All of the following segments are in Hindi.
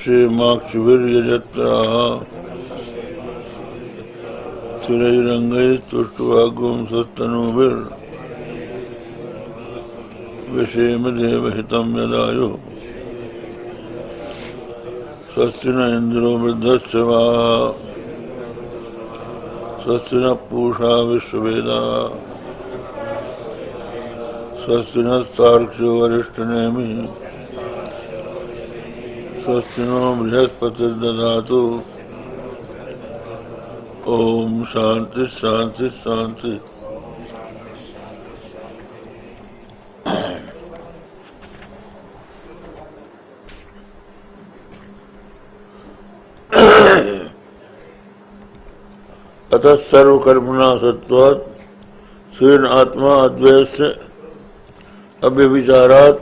क्षेमाक्षिभिर्यजत्राः स्थिरैरङ्गैस्तुष्ट्वागुंसस्तनूभिर्विषेम देवहितं यदायुः स्वस्ति न इंद्रो वृद्धश्रवाः स्वस्ति न पूषा विश्ववेदाः स्वस्ति नस्तार्क्ष्यो वरिष्ठनेमिः स्वस्ति नो बृहस्पतिर्दधातु। ओम शांति शांति शांति। अतः सर्वकर्मणा सत्वात् स्वेन आत्मा अद्वैस्य अव्यभिचारात्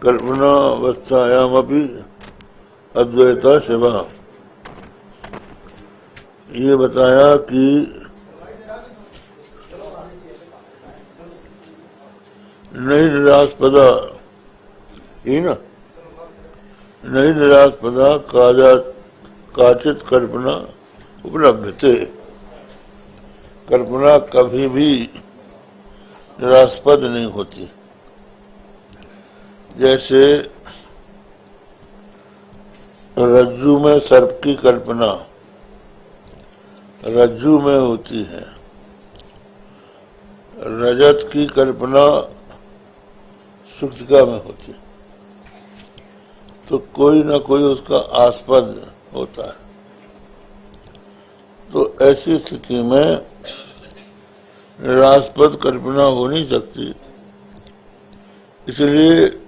कल्पनावस्थायामपि अद्वैता सेवा। ये बताया कि नहीं निरास्पदा ही ना, नहीं निरास्पदा काचित कल्पना उपलब्धते। कल्पना कभी भी निरास्पद नहीं होती। जैसे रज्जु में सर्प की कल्पना रज्जु में होती है, रजत की कल्पना सुक्तिका में होती है, तो कोई ना कोई उसका आस्पद होता है। तो ऐसी स्थिति में निरास्पद कल्पना हो नहीं सकती। इसलिए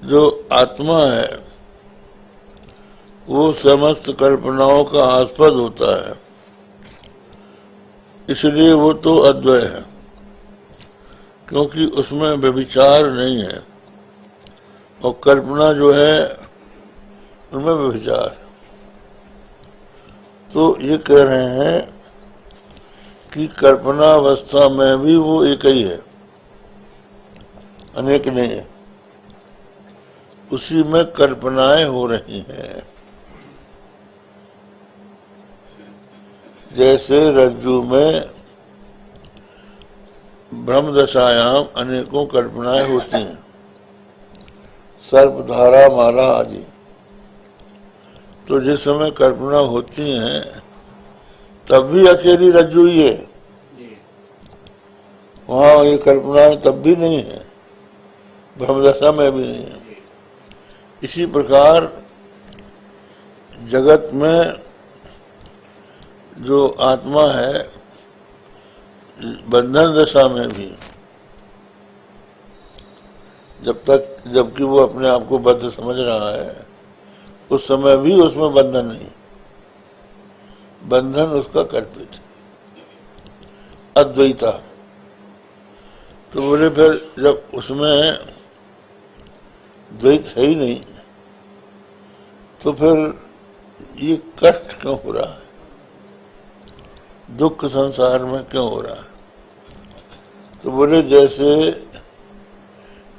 जो आत्मा है वो समस्त कल्पनाओं का आस्पद होता है, इसलिए वो तो अद्वय है, क्योंकि उसमें व्यभिचार नहीं है और कल्पना जो है उनमें व्यभिचार है। तो ये कह रहे हैं कि कल्पना अवस्था में भी वो एक ही है, अनेक नहीं है। उसी में कल्पनाएं हो रही हैं। जैसे रज्जु में ब्रह्मदशायाम अनेकों कल्पनाएं होती हैं, सर्पधारा माला आदि। तो जिस समय कल्पना होती हैं तब भी अकेली रज्जु ही है, वहां ये कल्पनाएं तब भी नहीं है, ब्रह्मदशा में भी नहीं है। इसी प्रकार जगत में जो आत्मा है बंधन दशा में भी, जबकि वो अपने आप को बद्ध समझ रहा है, उस समय भी उसमें बंधन नहीं, बंधन उसका कल्पित अद्वैता। तो बोले फिर जब उसमें द्वैत है ही नहीं तो फिर ये कष्ट क्यों हो रहा है, दुख संसार में क्यों हो रहा है? तो बोले जैसे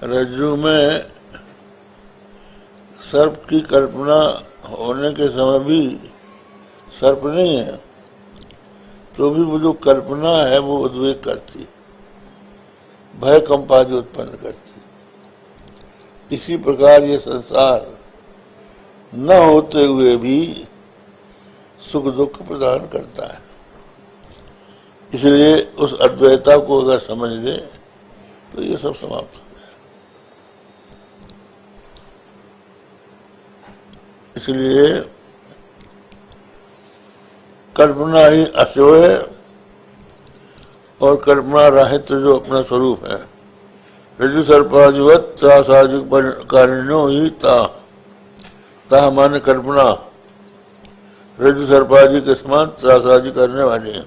रज्जु में सर्प की कल्पना होने के समय भी सर्प नहीं है, तो भी वो जो कल्पना है वो उद्वेग करती, भय कंपादि उत्पन्न करती। इसी प्रकार ये संसार न होते हुए भी सुख दुख प्रदान करता है। इसलिए उस अद्वैता को अगर समझ ले तो ये सब समाप्त हो गया। इसलिए कल्पना ही अशो है और कल्पना रहित जो अपना स्वरूप है। रज्जु सर्पादिवत साजिक कारिण्यो ही ता माने कल्पना रज्जु सर्पादि के समान त्रासादि करने वाले हैं।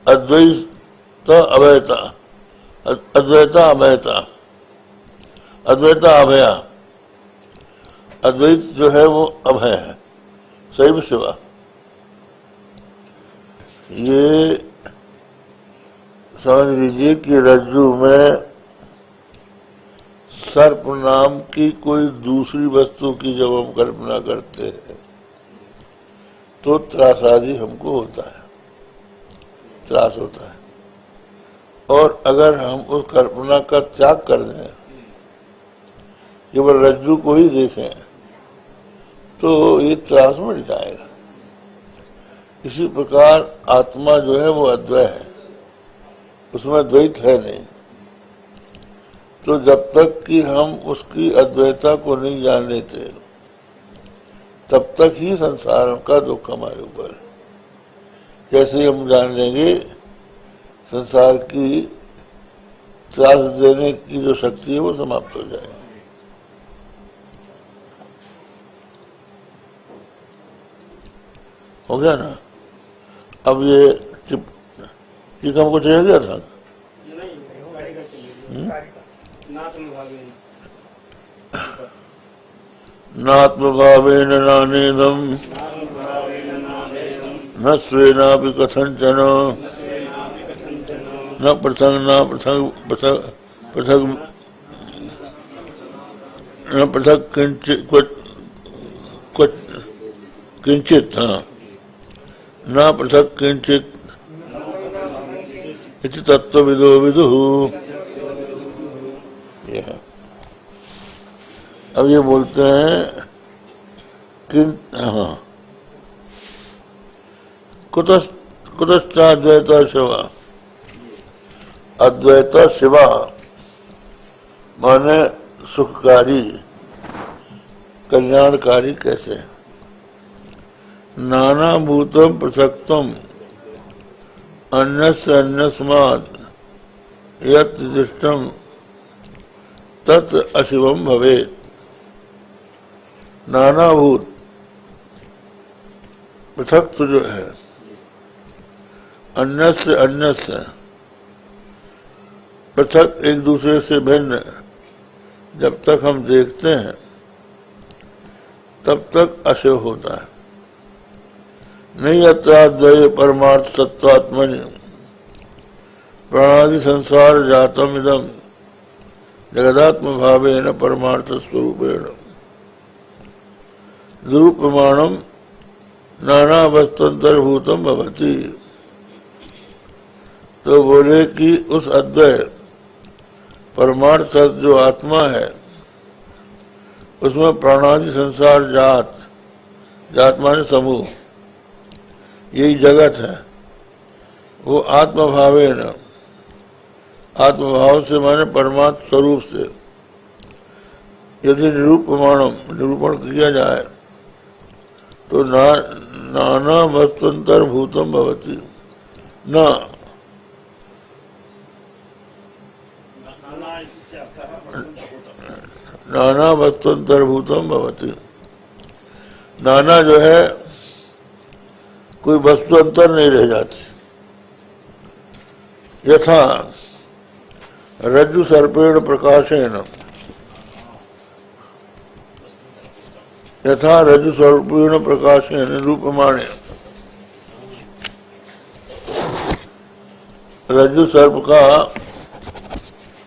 अद्वैत अभयता, अद्वैता अभयता, अद्वैता अभया। अद्वैत जो है वो अभय है, सही में शिवा। ये समझ लीजिए कि रज्जु में सर्प नाम की कोई दूसरी वस्तु की जब हम कल्पना करते हैं तो त्रास आदि हमको होता है, त्रास होता है। और अगर हम उस कल्पना का त्याग कर दें, केवल रज्जु को ही देखें, तो ये त्रास मिट जाएगा। इसी प्रकार आत्मा जो है वो अद्वय है, उसमें द्वैत है नहीं। तो जब तक कि हम उसकी अद्वैता को नहीं जान लेते तब तक ही संसार का दुख हमारे ऊपर। जैसे हम जान लेंगे संसार की त्रास देने की जो शक्ति है वो समाप्त हो जाए। हो गया ना? अब ये ठीक हमको चाहिए गया था। नात्मभावेन नानेदम न स्वेनापि कथंचन न पृथक न पृथक न पृथक किंचित न पृथक किंचित इति तत्वविदो विदुः। अब ये बोलते हैं कि कुतश्चाद्वैता शिवा, अद्वैता शिवा माने सुखकारी कल्याणकारी कैसे? नाना भूतम पृथक्तम अन्यस्य अन्यस्मात् यत् दृष्टम तत् अशिवम भवेत्। नानाभूत पृथक तो जो है, अन्यस्य पृथक एक दूसरे से भिन्न जब तक हम देखते हैं तब तक अशिव होता है। नहीं अत्राद्वये परमार्थ सत्वात्मनि प्राणादि संसार जातम इदम जगदात्म भावेन परमार्थ स्वरूपेण ध्रुवप्रमाणम नाना वस्तुअंतर्भूतम भवति। तो बोले कि उस अद्वय परमार्थ सत्य जो आत्मा है उसमें प्राणादि संसार जात माने समूह, यही जगत है, वो आत्मभावेन, आत्मभाव से माने परमात्म स्वरूप से यदि निरूपण किया जाए तो नाना वस्तुअंतर्भूतम भवति। नाना वस्तुअंतर्भूतम भवति। नाना जो है कोई वस्तु अंतर नहीं रह जाती। यथा रज्जु सर्पेण प्रकाशेन, यथा रज्जु सर्पेण प्रकाशेन रूपमाणे, रज्जु सर्प का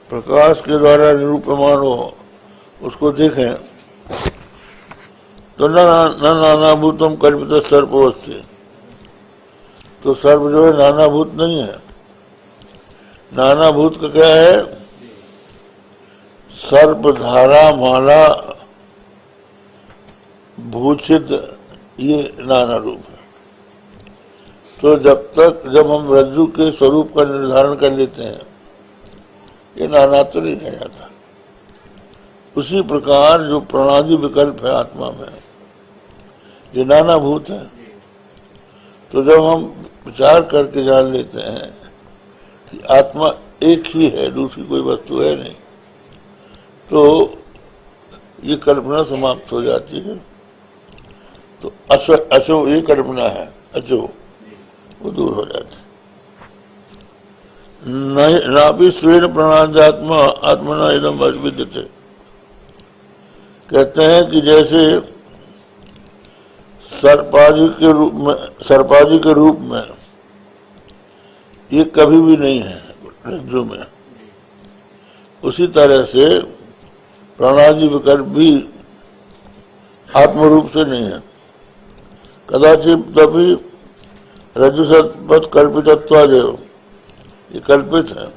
प्रकाश के द्वारा निरूपमान हो, उसको देखें तो न नानाभूतम कल्पित सर्पवस्ति। तो सर्प जो है नानाभूत नहीं है। नानाभूत का क्या है? सर्प, धारा, माला, भूषित, ये नाना रूप है। तो जब हम रज्जु के स्वरूप का निर्धारण कर लेते हैं ये नाना तो नहीं रह जाता। उसी प्रकार जो प्रणादि विकल्प है आत्मा में ये नाना भूत है। तो जब हम विचार करके जान लेते हैं कि आत्मा एक ही है, दूसरी कोई वस्तु है नहीं, तो ये कल्पना समाप्त हो जाती है। तो अशो ये कल्पना है, अशो वो दूर हो जाती है। नापि स्वेन प्रणाद्यात्मा आत्मना इदम विद्यते। कहते हैं कि जैसे सर्पादि के रूप में ये कभी भी नहीं है रज्जु में, उसी तरह से प्राणादि विकल्प भी आत्मरूप से नहीं है। कदाचित तभी रज्जु सर्पवत् कल्पितत्वादेव, ये कल्पित है।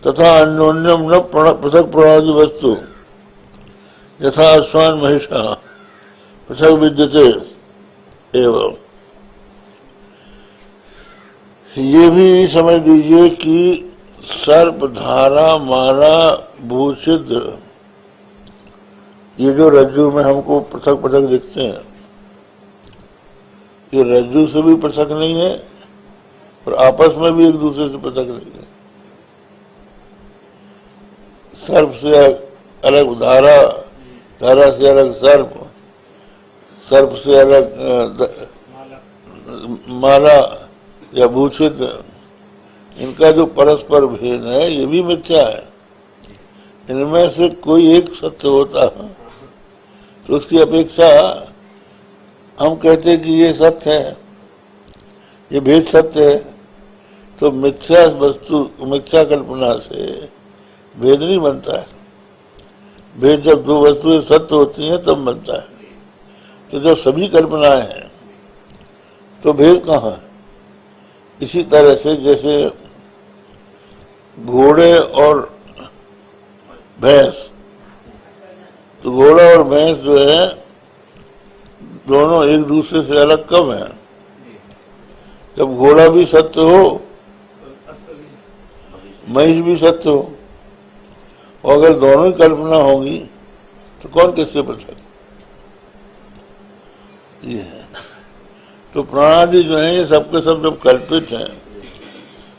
तथा अन्योन्यम न पृथक प्राणादि वस्तु यथा अश्वान महिषा पृथक विद्यते एवं। ये भी समझ लीजिए कि सर्प, धारा, माला, भूछिद्र, ये जो रज्जु में हमको पृथक पृथक दिखते हैं, ये रज्जु से भी पृथक नहीं है और आपस में भी एक दूसरे से पृथक नहीं है। सर्प से अलग धारा, धारा से अलग सर्प, सर्प से अलग माला या भूषित, इनका जो परस्पर भेद है ये भी मिथ्या है। इनमें से कोई एक सत्य होता है तो उसकी अपेक्षा हम कहते हैं कि ये सत्य है, ये भेद सत्य है। तो मिथ्या वस्तु, मिथ्या कल्पना से भेद नहीं बनता है। भेद जब दो वस्तुएं सत्य होती हैं तब बनता है। तो जब सभी कल्पनाएं हैं तो भेद कहाँ है? इसी तरह से जैसे घोड़े और भैंस, तो घोड़ा और भैंस जो है दोनों एक दूसरे से अलग कब है? जब घोड़ा भी सत्य हो, महिष भी सत्य हो, और अगर दोनों ही कल्पना होगी तो कौन किससे पृथक? ये है। तो प्राणादि जो है ये सबके सब जब कल्पित हैं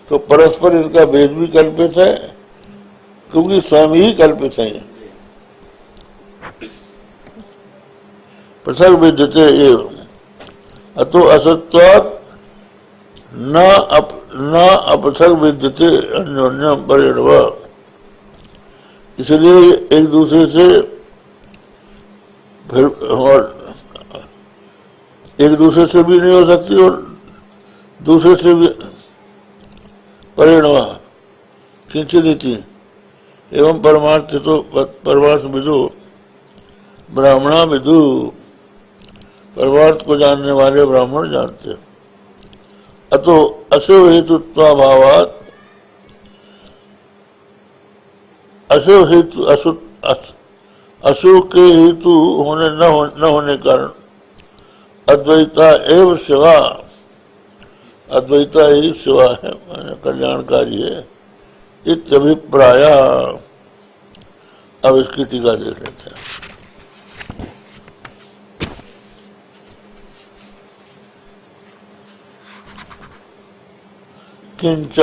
तो परस्पर इनका भेद भी कल्पित है, क्योंकि स्वयं ही कल्पित है। पृथक विद्यते एवं अतो असत्वात् न अपृथक विद्यते अन्योन्यम परिणव। इसलिए एक दूसरे से फिर और एक दूसरे से भी नहीं हो सकती और दूसरे से भी परिणव किंचिदिति एवं परमार्थ तो परमार्थ विदु ब्राह्मणा विदु, परमार्थ को जानने वाले ब्राह्मण जानते हैं। अतो अशुभ हेतुत्वाभावात्, अशुभ हेतु अशुभ के हेतु होने न होने कारण अद्वैता एवं शिवा, अद्वैता ही शिवा है, कल्याणकारी है, इत्यभिप्राय। अब इसकी टीका देख लेते हैं। किंच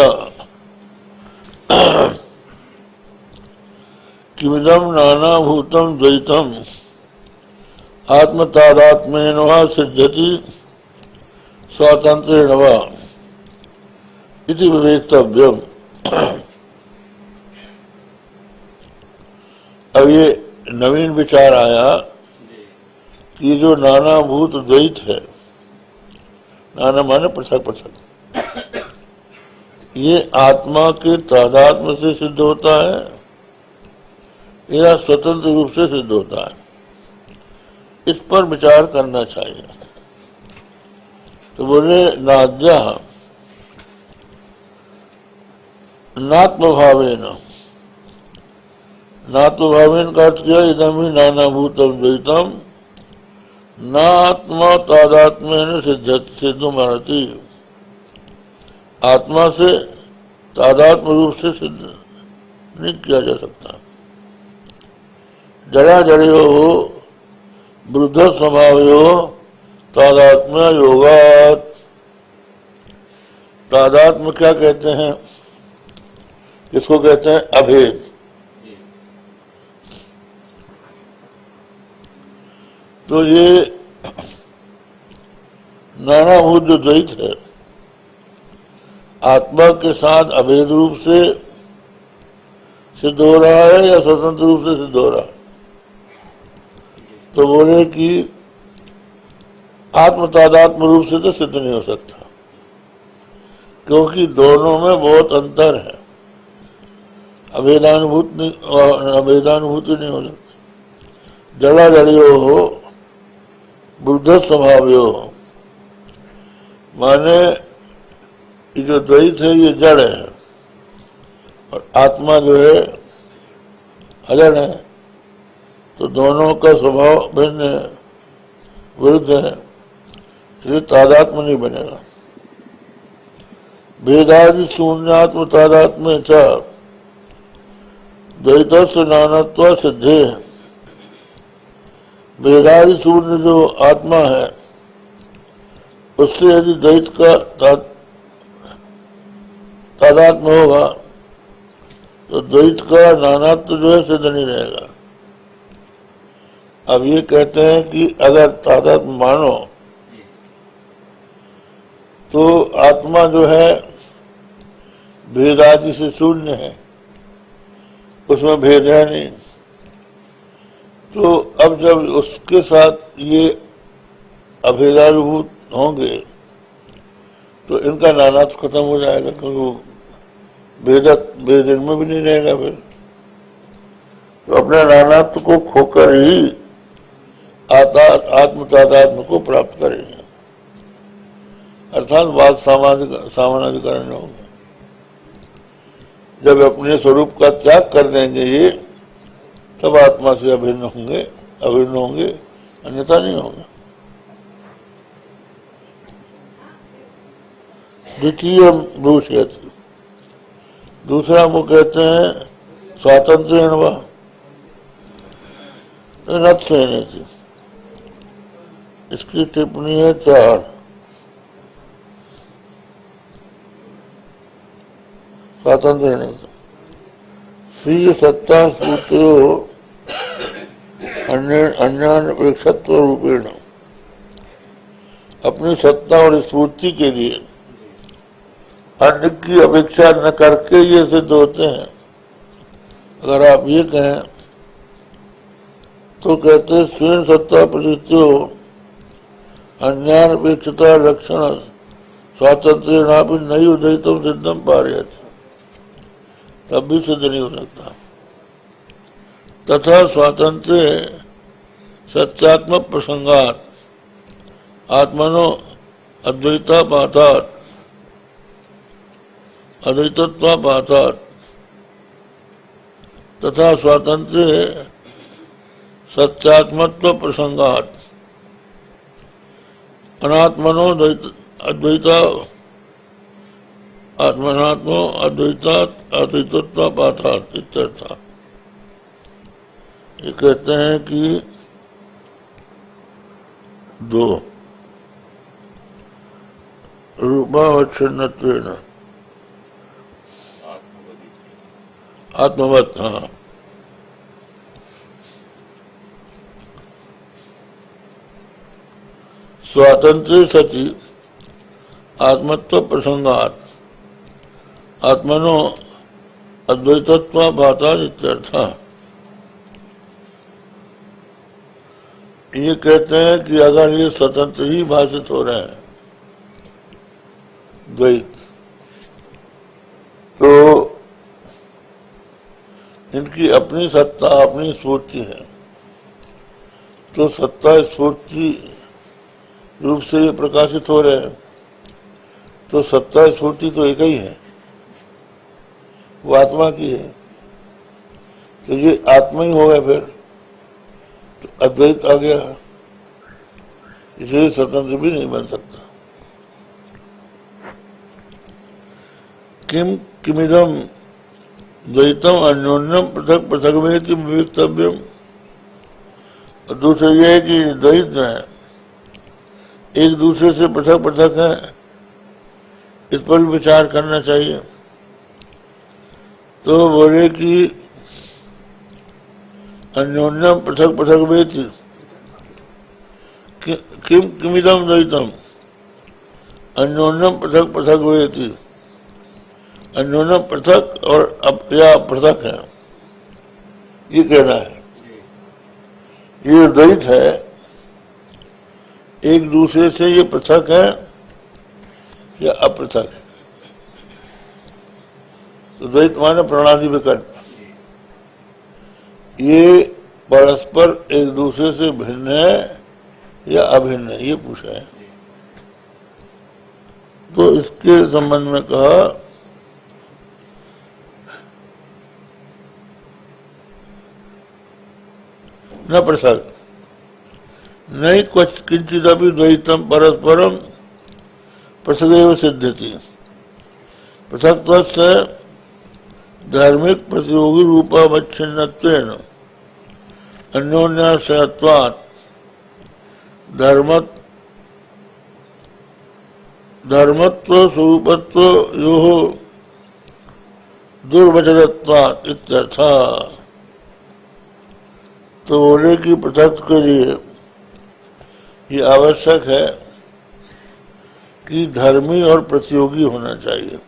किमिदं नानाभूतं द्वैतम् आत्मतादात्म्येन वा सिद्ध्यति स्वातंत्रेण वा इति विवेक्तव्यम्। अब ये नवीन विचार आया कि जो नानाभूत द्वैत है, नाना माने पृथक पृथक, ये आत्मा के तादात्म्य से सिद्ध होता है या स्वतंत्र रूप से सिद्ध होता है? इस पर विचार करना चाहिए। तो बोले नाद्या नात्मभावेन, नात्मभावेन का अर्थ किया इदम ही नानाभूतम द्वैतम नात्मा तादात्म्येन सिद्धमानति। आत्मा से तादात्म्य रूप से सिद्ध नहीं किया जा सकता। जड़ा जड़ो वृद्ध स्वभावयो तादात्म्य योगात्। तादात्म्य क्या कहते हैं? इसको कहते हैं अभेद। तो ये नानाभूत जो द्वैत है आत्मा के साथ अभेद रूप से सिद्ध हो रहा है या स्वतंत्र रूप से सिद्ध हो रहा है? तो बोले कि आत्म तादात्म्य रूप से तो सिद्ध नहीं हो सकता, क्योंकि दोनों में बहुत अंतर है। अभेदानुभूति नहीं हो सकती। जड़ा जड़ियो हो बुद्ध स्वभाव्यो हो, माने ये जो द्वैत है ये जड़ है और आत्मा जो है अजड़ है, तो दोनों का स्वभाव भिन्न है, विरुद्ध है, इसलिए तादात्म्य नहीं बनेगा। भेदादि शून्यात्म तादात्म्य च द्वैतस्य नानत्व सिद्धे। भेदादि शून्य जो आत्मा है उससे यदि द्वैत का तादात्म्य होगा तो द्वैत का नानात्व जो है सिद्ध नहीं रहेगा। अब ये कहते हैं कि अगर तादात्म्य मानो तो आत्मा जो है भेदादि से शून्य है, उसमें भेद है नहीं। तो अब जब उसके साथ ये अभेदानुभूत होंगे तो इनका नानात्व खत्म हो जाएगा, क्योंकि भेद इनमें भी नहीं रहेगा। फिर तो अपने नानात्व को खोकर ही आत्म तादात्म्य को प्राप्त करेंगे, अर्थात बात सामान्यीकरण होगा। जब अपने स्वरूप का त्याग कर देंगे ये, तब आत्मा से अभिन्न होंगे, अन्यथा नहीं होंगे। द्वितीय भूषयति, दूसरा वो कहते हैं स्वातंत्र्येण वा नत्वेन थी। इसकी टिप्पणी है 4। स्वातंत्र्य नहीं था। स्वीय सत्ता स्फूर्तियो अन्यापेक्षत्व रूपेण, अपनी सत्ता और स्फूर्ति के लिए अन्य की अपेक्षा न करके ये सिद्ध होते हैं। अगर आप ये कहें तो कहते स्वयं सत्ता प्रतीत्यो अन्यापेक्षता लक्षण स्वातंत्र्य नापि नहीं उदयितम सिद्धम पारयति, तब भी सिद्ध नहीं हो सकता। तथा स्वातंत्र्य सत्यात्मक प्रसंगात आत्मनो अद्वैता पातात अद्वैतत्वा पातात, तथा स्वातंत्र्य सत्यात्मत्व प्रसंगात अनात्मनो अद्वैता आत्मनात्मो अद्वैतात अद्वैतत्व पातात इत्यर्थ। ये कहते हैं कि 2 रूपावच्छिन्नत्वेन आत्मवत्, हाँ, स्वातंत्र्य सति आत्मत्व प्रसंगात आत्मनो अद्वैतत्व भातात इत्यर्थ। ये कहते हैं कि अगर ये स्वतंत्र ही भाषित हो रहे हैं द्वैत, तो इनकी अपनी सत्ता अपनी स्फूर्ति है, तो सत्ता स्फूर्ति रूप से ये प्रकाशित हो रहे हैं, तो सत्ता स्फूर्ति तो एक ही है, वो आत्मा की है। तो ये आत्मा ही हो गया, फिर तो अद्वैत आ गया, इसलिए स्वतंत्र भी नहीं बन सकता। किम किमिदम द्वैतम अन्योन्यम पृथक पृथक वेति विवेक्तव्यम। और दूसरा यह है कि द्वैत जो है एक दूसरे से पृथक पृथक है, इस पर भी विचार करना चाहिए। तो बोले कि अन्योन्यम पृथक पृथक वेति किम किमिदम द्वैतम अन्योन्यम पृथक पृथक वेति, अन्योन्यम पृथक और या पृथक है, ये कहना है। ये द्वैत है, एक दूसरे से ये पृथक है या अपृथक है। तो द्वैत माने प्रणादि विकल्प, ये परस्पर एक दूसरे से भिन्न है या अभिन्न है, ये पूछा है। तो इसके संबंध में कहा न पृथक नहीं कुछ किंचिदपि द्वैतम परस्परम पृथगेव सिद्ध्यति। पृथक्त्वस्य धार्मिक प्रतियोगी रूपावच्छिन्नत्वेन अन्योन्याश्रयत्वात् धर्मत्व स्वरूपत्व योः दुर्वचनत्वात् इत्यर्था। तो बोले की पृथक के लिए ये आवश्यक है कि धर्मी और प्रतियोगी होना चाहिए।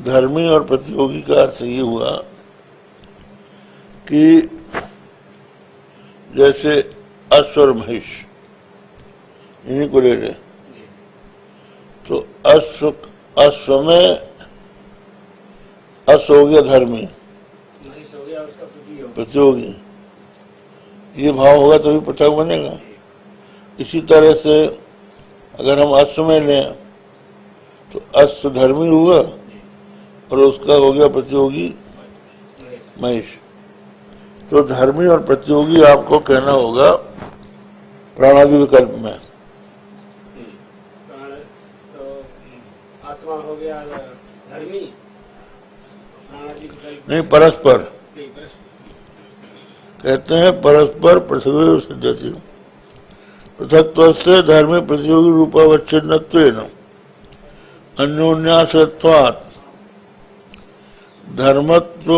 धर्मी और प्रतियोगी का अर्थ ये हुआ कि जैसे अश्व और महिष इन्हीं को ले ले, तो अश्व में अश्व हो गया धर्मी, प्रतियोगी, ये भाव होगा तो भी पृथक बनेगा। इसी तरह से अगर हम अश्व में लें तो अश्व धर्मी हुआ और उसका हो गया प्रतियोगी महिष। तो धर्मी और प्रतियोगी आपको कहना होगा प्राणादि विकल्प में। तो आत्मा हो गया धर्मी, नहीं परस्पर कहते हैं, परस्पर पृथ्वी सिद्ध्यति। पृथक्त्वस्य धर्मे प्रतियोगी रूपावच्छिन्नत्वेन अन्योन्याश्रयत्वात् धर्मत्व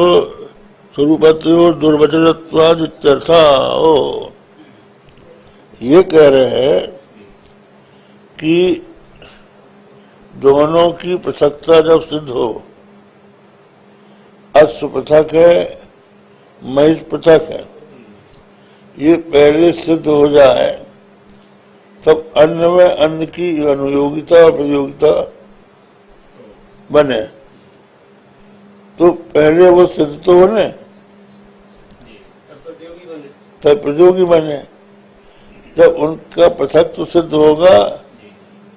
स्वरूपत्योः दुर्वचनत्वात् इत्यर्था। ये कह रहे हैं कि दोनों की पृथकता जब सिद्ध हो, अश्व पृथक है, महिष पृथक है, ये पहले सिद्ध हो जाए तब अन्न में अन्न की अनुयोगिता और प्रतियोगिता बने। तो पहले वो सिद्ध तो बने तब प्रतियोगी बने। जब उनका पृथक तो सिद्ध होगा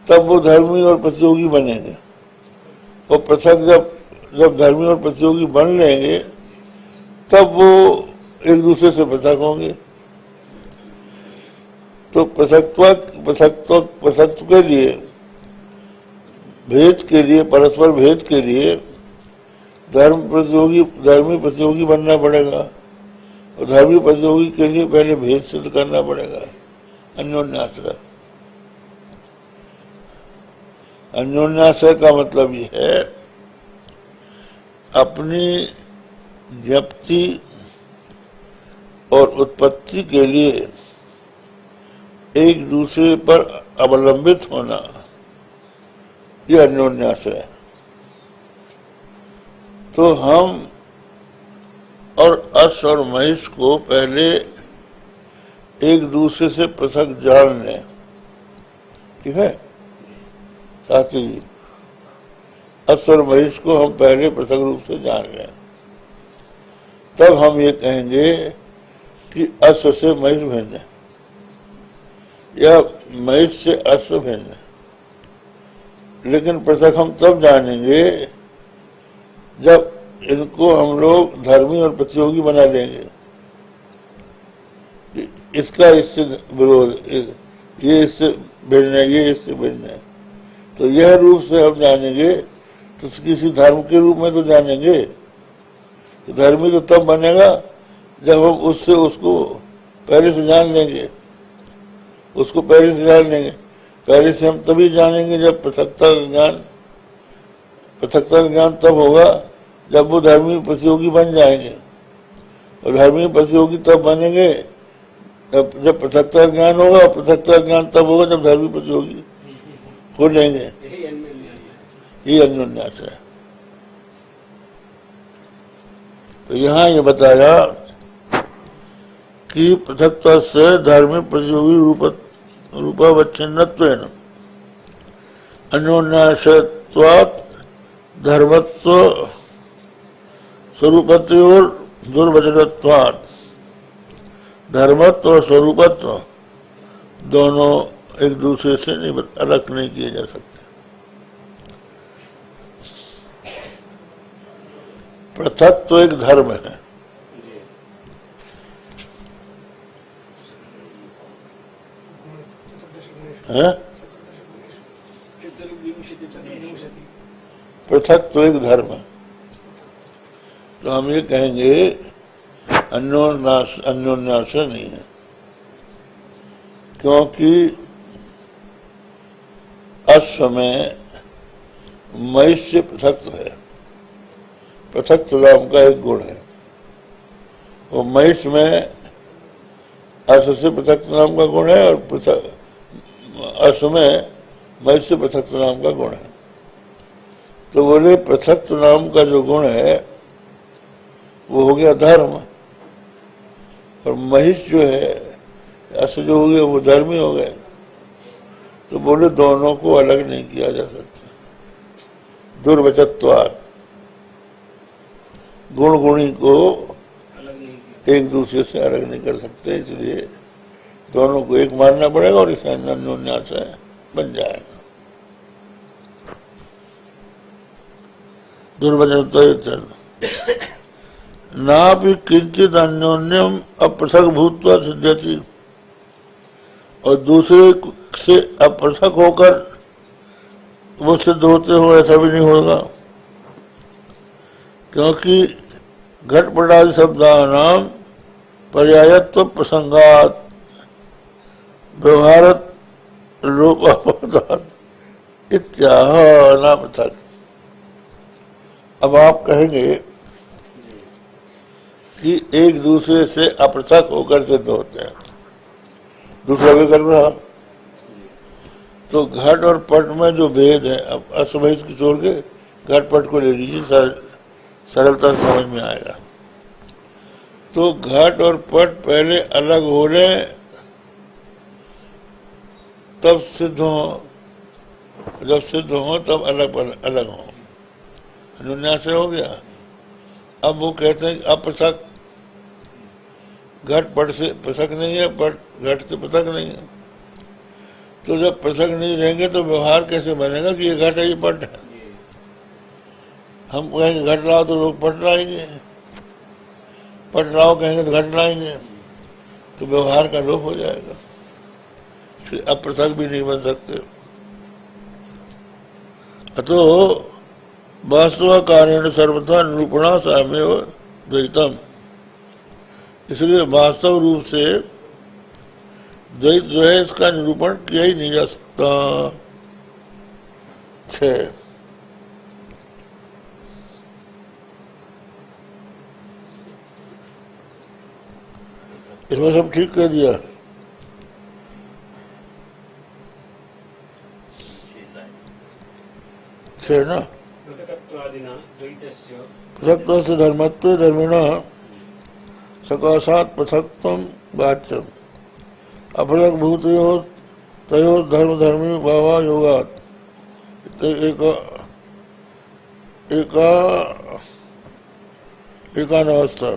तब वो धर्मी और प्रतियोगी बनेंगे। और पृथक जब धर्मी और प्रतियोगी बन लेंगे तब वो एक दूसरे से पृथक होंगे। तो पृथकत्व के लिए, भेद के लिए, परस्पर भेद के लिए धर्मी प्रतियोगी बनना पड़ेगा और धर्मी प्रतियोगी के लिए पहले भेद सिद्ध करना पड़ेगा। अन्योन्याश्रय, अन्योन्याश्रय का मतलब ये है अपनी ज्ञप्ति और उत्पत्ति के लिए एक दूसरे पर अवलंबित होना, यह अन्योन्याश्रय है। तो हम और अश्व और महिष को पहले एक दूसरे से पृथक जान लें, ठीक है साथी जी। अश्व और महिष को हम पहले पृथक रूप से जान लें, तब हम ये कहेंगे कि अश्व से महिष भिन्न है या महिष से अश्व भिन्न है। लेकिन पृथक हम तब जानेंगे जब इनको हम लोग धर्मी और प्रतियोगी बना लेंगे। इसका इससे विरोध, ये इससे भिन्न है, ये इससे भिन्न है, तो यह रूप से हम जानेंगे। तो किसी धर्म के रूप में तो जानेंगे। तो धर्मी तो तब बनेगा जब हम उससे उसको पहले से जान लेंगे, उसको पहले से जान लेंगे। पहले से हम तभी जानेंगे जब पृथकता का ज्ञान तब होगा जब वो धर्मी प्रतियोगी बन जाएंगे। और धर्मी प्रतियोगी तब बनेंगे जब पृथकता ज्ञान होगा, और पृथकता ज्ञान तब होगा जब धर्मी प्रतियोगी हो जाएंगे। ये अन्योन्यास है। तो यहाँ ये बताया कि पृथकता से धर्मी प्रतियोगी रूपावच्छिन्नत्वेन अन्योन्याश्रयत्वात् धर्मत्व स्वरूपत्योर दुर्वचनत्वात्, धर्मत्व और स्वरूपत्व दोनों एक दूसरे से अलग नहीं किए जा सकते। पृथक तो एक धर्म है, पृथक तो एक धर्म है। तो हम ये कहेंगे अन्योन्याश्रय नहीं है, क्योंकि अश्व में महिष से पृथक तो है, पृथक नाम का एक गुण है। वो महिष में अश्व से पृथक नाम का गुण है, और अश्व में महिष से पृथक नाम का गुण है। तो बोले पृथक नाम का जो गुण है वो हो गया धर्म, और महिष जो है अश्व जो हो गया वो धर्मी हो गए। तो बोले दोनों को अलग नहीं किया जा सकता। दुर्वचत्वात्, गुण गुणी को एक दूसरे से अलग नहीं कर सकते, इसलिए दोनों को एक मानना पड़ेगा और इसे अन्योन्याश्रय बन जाएगा। दुर्वचन ना भी किंचित अन्योन्यम अपृथक भूत्वा सिद्ध्यति, और दूसरे से अपृथक होकर वो सिद्ध होते हो ऐसा भी नहीं होगा, क्योंकि घटपटादि शब्दानां पर्यायत्व प्रसंगात व्यवहारत रूपापदात् इत्याह न पृथक। अब आप कहेंगे कि एक दूसरे से अपृथक होकर सिद्ध होते हैं, दूसरा भी कर रहा। तो घट और पट में जो भेद है, अब असमहित की छोड़ के घट पट को ले लीजिए, सरलता से समझ में आएगा। तो घट और पट पहले अलग हो रहे तब सिद्ध हो, जब सिद्ध हो तब अलग अलग हो, अन्योन्याश्रय हो गया। अब वो कहते हैं अपृथक, घट पट से पृथक नहीं है, पट घट से पृथक नहीं है। तो जब पृथक नहीं रहेंगे तो व्यवहार कैसे बनेगा कि ये घट है ये पट है। हम कहेंगे घट लाओ तो लोग पट लाएंगे, पट लाओ कहेंगे तो घट लाएंगे, तो व्यवहार का लोप हो जाएगा, अपृथक भी नहीं बन सकते। अतो वास्तव कार्य सर्वथा निरूपणा साम्येव द्वैतम, इसलिए वास्तव रूप से द्वैत जो है इसका निरूपण किया ही नहीं जा सकता। 6 इसमें सब ठीक कह दिया। ना पृथक्त्व से धर्मत्व धर्मिणा सकाशात् पृथक्त्वं वाच्यम् अपृथक भूतयो तयो धर्म धर्मी भावा योगात् एकानवस्था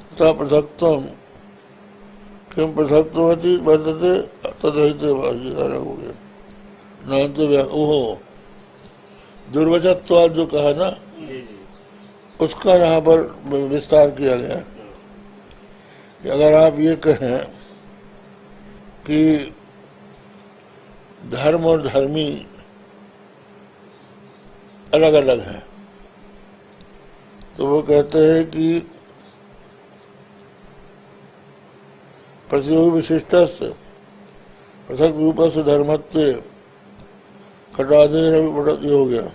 तथा पृथक्त्वं किम पृथक्त्ववति वर्तते तद्वैते भाग्य सारा हो गया। नान्ते ओहो दुर्वचत्वात् जो कहा ना, उसका यहाँ पर विस्तार किया गया कि अगर आप ये कहें कि धर्म और धर्मी अलग अलग हैं, तो वो कहते हैं कि प्रतियोगी विशिष्ट से पृथक रूप से धर्मत्व घटादेर अभी हो गया।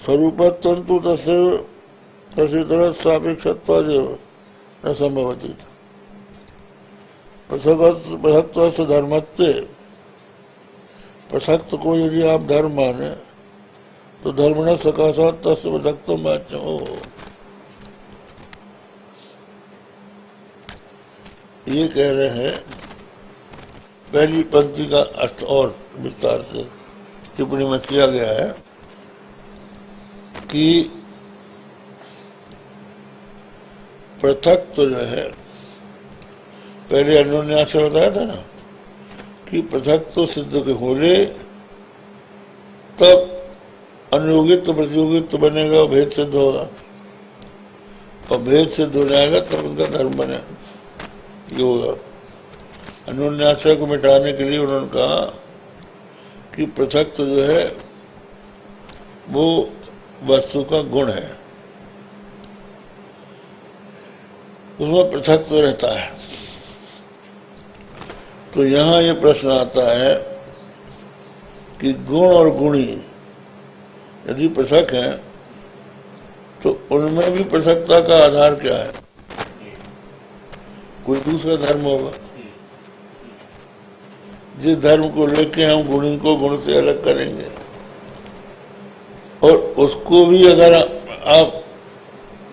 स्वरूपत्वंतु तस्य तरह सापेक्षत्वादेव न संभवती। पृथक्त्व से धर्मत्व, पृथक्त्व को यदि आप धर्म माने तो धर्म न सकाशात् तस्य पृथक्त्व वाच्यम्। हो ये कह रहे हैं, पहली पंक्ति का अर्थ और विस्तार से टिप्पणी में किया गया है कि पृथक तो जो है पहले अन्योन्यास से बताया था ना कि पृथक तो सिद्ध के होले तब अनुयोगित्व प्रतियोगित्व बनेगा, भेद सिद्ध होगा, और भेद सिद्ध हो जाएगा तब उनका धर्म बने ये होगा। अन्योन्याश्रय को मिटाने के लिए उन्होंने कहा कि पृथक तो जो है वो वस्तु का गुण है, उसमें पृथक तो रहता है। तो यहाँ ये प्रश्न आता है कि गुण और गुणी यदि पृथक है तो उनमें भी पृथकता का आधार क्या है? कोई दूसरा धर्म होगा। जिस धर्म को लेके हम गुणी को गुण से अलग करेंगे और उसको भी अगर आप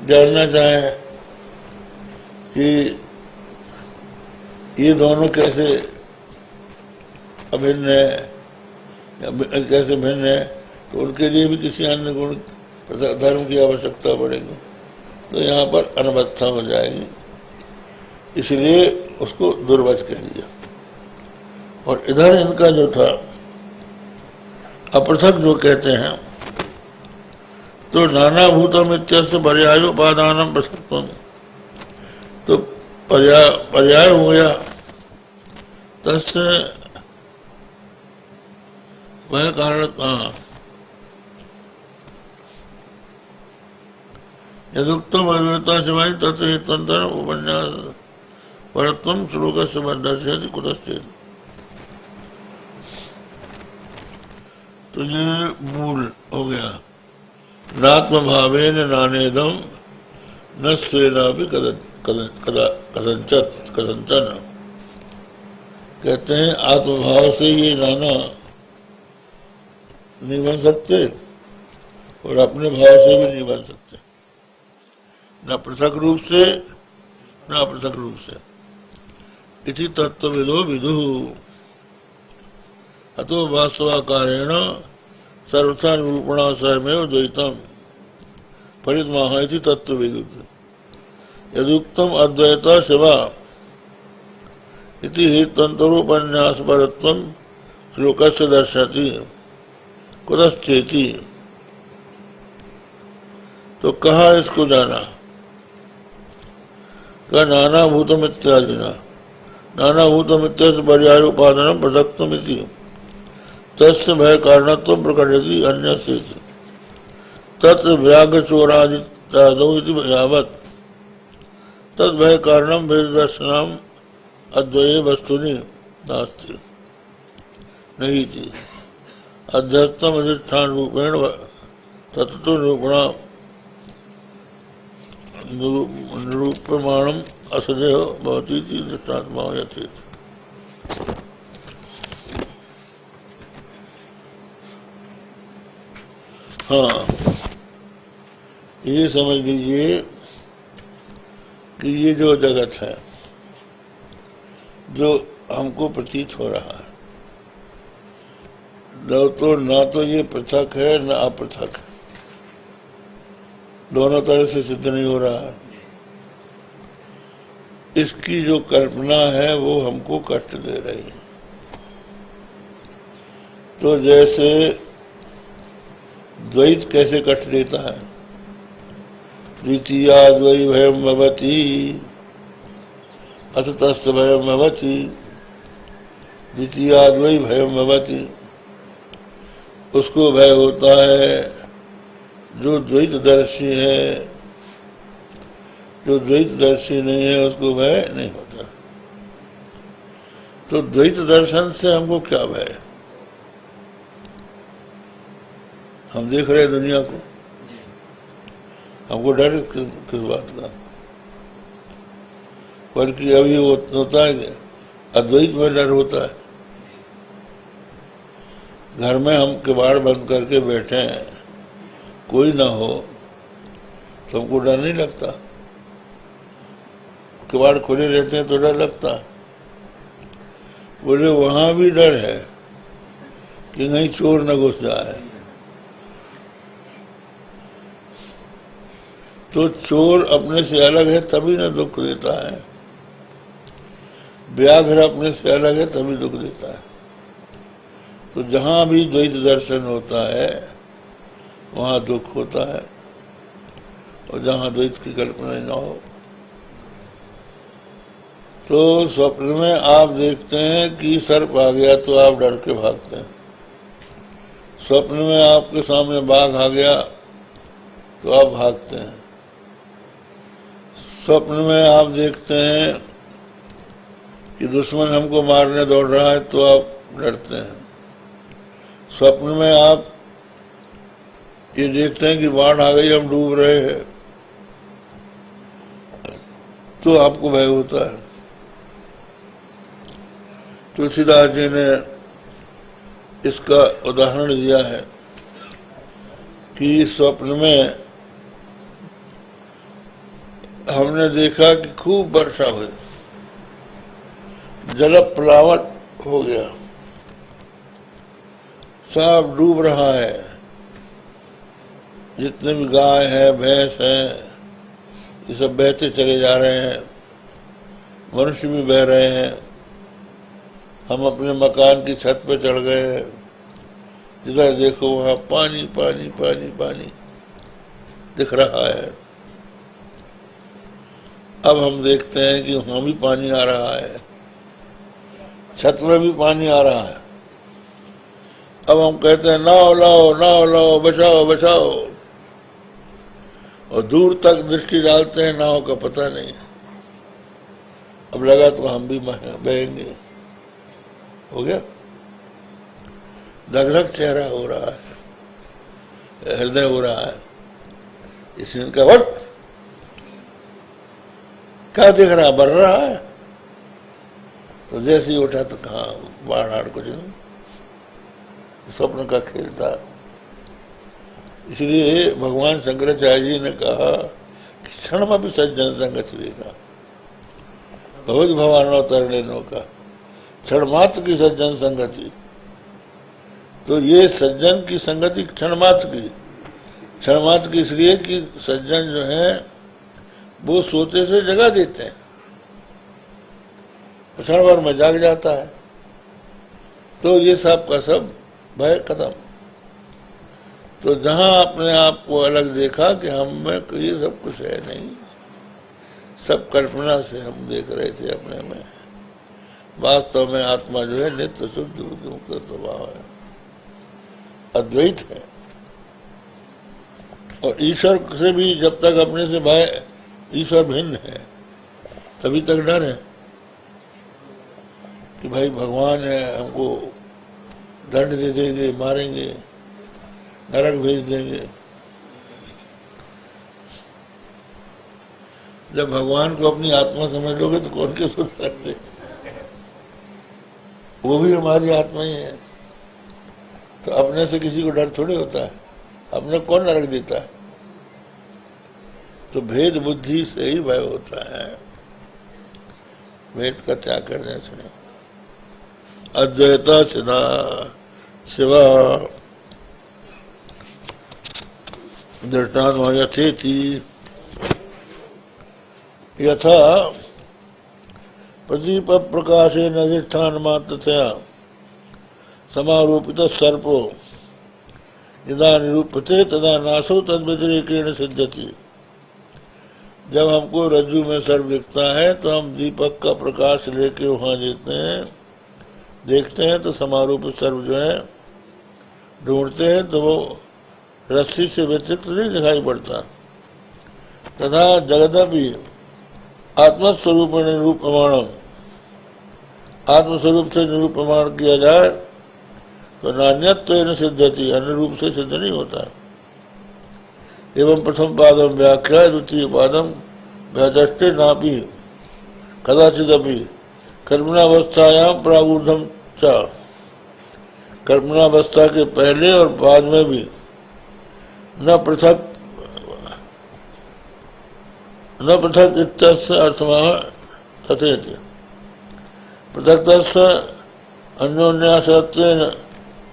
जानना चाहें कि ये दोनों कैसे अभिन्न है या कैसे भिन्न है, तो उनके लिए भी किसी अन्य गुण धर्म की आवश्यकता पड़ेगी, तो यहाँ पर अनवस्था हो जाएगी। इसलिए उसको दुर्वच कह दिया। और इधर इनका जो था अपृथक जो कहते हैं, तो नाना भूतम इत्यस्य पर्यायोपादानम पृथक्त्वम्, तो पर्याय हो गया तस्य वह कारण यदुक्तम अद्वैता शिवाय तत्तर उपन्यास परत्वम श्लोक से दर्शयति कुतश्चेत्। तो ये मूल हो गया। नात्म भावेन नानेदम न स्वेनापि कथंचन। कहते हैं आत्मभाव से ये नाना नहीं बन सकते और अपने भाव से भी नहीं बन सकते, न पृथक रूप से न अपृथक रूप से। इति तत्वविदो विदुः अतो वास्तवाकारेण सर्वथा निरूपणाश्रयमेव द्वैतम परितमाह इति तत्वविदु। यदुक्तम अद्वैता शिवा इति हि तंत्रोपन्यास परत्वम श्लोकस्य दर्शयति कुतश्चेति। तो कहा इसको जाना, का नाना भूतम इत्यादि नाना भूतम इत्यस्य पर्याय उपादानम पृथक्त्वम् इति तस्य भय कारणत्वं प्रकटयति अन्यस्य तत् व्याघ्रचोरादित्यादौ इति यावत् तद् भय कारणं भेददर्शनम् अद्वये वस्तुनि नास्ति नहीं थी अध्यस्तम अधिष्ठान रूपेण तत्व निरूपमाणम असदेह भवति इति दृष्टान्तमा यथेत। हाँ, ये समझ लीजिए कि ये जो जगत है जो हमको प्रतीत हो रहा है, ना तो ये पृथक है न अपृथक, दोनों तरह से सिद्ध नहीं हो रहा है। इसकी जो कल्पना है वो हमको कष्ट दे रही है। तो जैसे द्वैत कैसे कष्ट देता है, द्वितीया द्वै भयम भवति अथ तस्य भयम भवति, द्वितीया द्वै भयम भवति, उसको भय होता है। जो द्वैतदर्शी है, जो द्वैतदर्शी नहीं है उसको भय नहीं होता। तो द्वैत दर्शन से हमको क्या भय है? हम देख रहे हैं दुनिया को, हमको डर किस बात का? बल्कि अभी होता है कि अद्वैत में डर होता है। घर में हम किवाड़ बंद करके बैठे हैं, कोई ना हो तो हमको डर नहीं लगता। किवाड़ खुले रहते हैं तो डर लगता। बोले वहां भी डर है कि कहीं चोर न घुस जाए। तो चोर अपने से अलग है तभी ना दुख देता है, व्याघ्र अपने से अलग है तभी दुख देता है। तो जहां भी द्वैत दर्शन होता है वहां दुख होता है, और जहां द्वैत की कल्पना न हो। तो स्वप्न में आप देखते हैं कि सर्प आ गया तो आप डर के भागते हैं, स्वप्न में आपके सामने बाघ आ गया तो आप भागते हैं, स्वप्न में आप देखते हैं कि दुश्मन हमको मारने दौड़ रहा है तो आप डरते हैं, स्वप्न में आप ये देखते हैं कि बाढ़ आ गई, हम डूब रहे हैं, तो आपको भय होता है। तुलसीदास जी ने इसका उदाहरण दिया है कि स्वप्न में हमने देखा कि खूब वर्षा हुई, जल प्लावट हो गया, सब डूब रहा है, जितने भी गाय है भैंस है ये सब बहते चले जा रहे हैं, मनुष्य भी बह रहे हैं, हम अपने मकान की छत पे चढ़ गए हैं, जिधर देखो वहां पानी पानी पानी पानी दिख रहा है। अब हम देखते हैं कि वहां भी पानी आ रहा है, छत में भी पानी आ रहा है। अब हम कहते हैं नाव लाओ नाव लाओ, बचाओ बचाओ, और दूर तक दृष्टि डालते हैं, नाव का पता नहीं। अब लगा तो हम भी बहेंगे, हो गया, धक धक चेहरा हो रहा है, हृदय हो रहा है। इसमें का वट क्या दिख रहा, बढ़ रहा है। तो जैसे ही उठा तो कहा बाढ़ हाड़ कुछ नहीं, स्वप्न का खेल था। इसलिए भगवान शंकराचार्य जी ने कहा कि क्षण में भी सज्जन संगत का भगवत भवानो तरणेनो का, क्षण मात्र की सज्जन संगति। तो ये सज्जन की संगति क्षण मात्र की, क्षण मात्र की इसलिए कि सज्जन जो है वो सोते से जगा देते हैं, क्षण भर में जाग जाता है। तो ये सब का सब भय खत्म। तो जहां अपने आप को अलग देखा कि हम में ये सब कुछ है नहीं, सब कल्पना से हम देख रहे थे अपने में, वास्तव में आत्मा जो है नित्य शुद्ध मुक्त स्वभाव है, अद्वैत है। और ईश्वर से भी जब तक अपने से भय, ईश्वर भिन्न है तभी तक डर है कि भाई भगवान है, हमको दंड दे देंगे, मारेंगे, नरक भेज देंगे। जब भगवान को अपनी आत्मा समझ लोगे तो कौन के सुध करते, वो भी हमारी आत्मा ही है। तो अपने से किसी को डर थोड़े होता है, अपने कौन नरक देता है। तो भेद बुद्धि से ही भय होता है, भेद का त्याग करने से। अद्वैता सदा शिवा दृष्टांत यथेति यथा प्रदीप प्रकाशे अधिष्ठान मात्रतया समारोपित सर्पो यदा निरूप्यते तदा नासो तद व्यतिरेकेण सिद्ध्यति। जब हमको रज्जु में सर्प दिखता है तो हम दीपक का प्रकाश लेके वहां देखते हैं तो समारोपित सर्प जो है ढूंढते हैं तो वो रस्सी से व्यतिरिक्त नहीं दिखाई पड़ता। तथा जगदपि आत्मस्वरूप निरूपमाणम, आत्मस्वरूप से निरूपमान किया जाए तो नान्यत्वेन सिद्ध्यति, अन्य रूप से सिद्ध नहीं होता। एवं प्रथम पादम व्याख्या द्वितीय पादम व्यादष्टे नापि कदाचिदपि कल्पनावस्थायाम प्रागूर्धम च, कल्पनावस्था के पहले और बाद में भी न पृथक इत्यस्य अर्थमः तथेति। पृथक्तस्य अन्योन्याश्रयत्वेन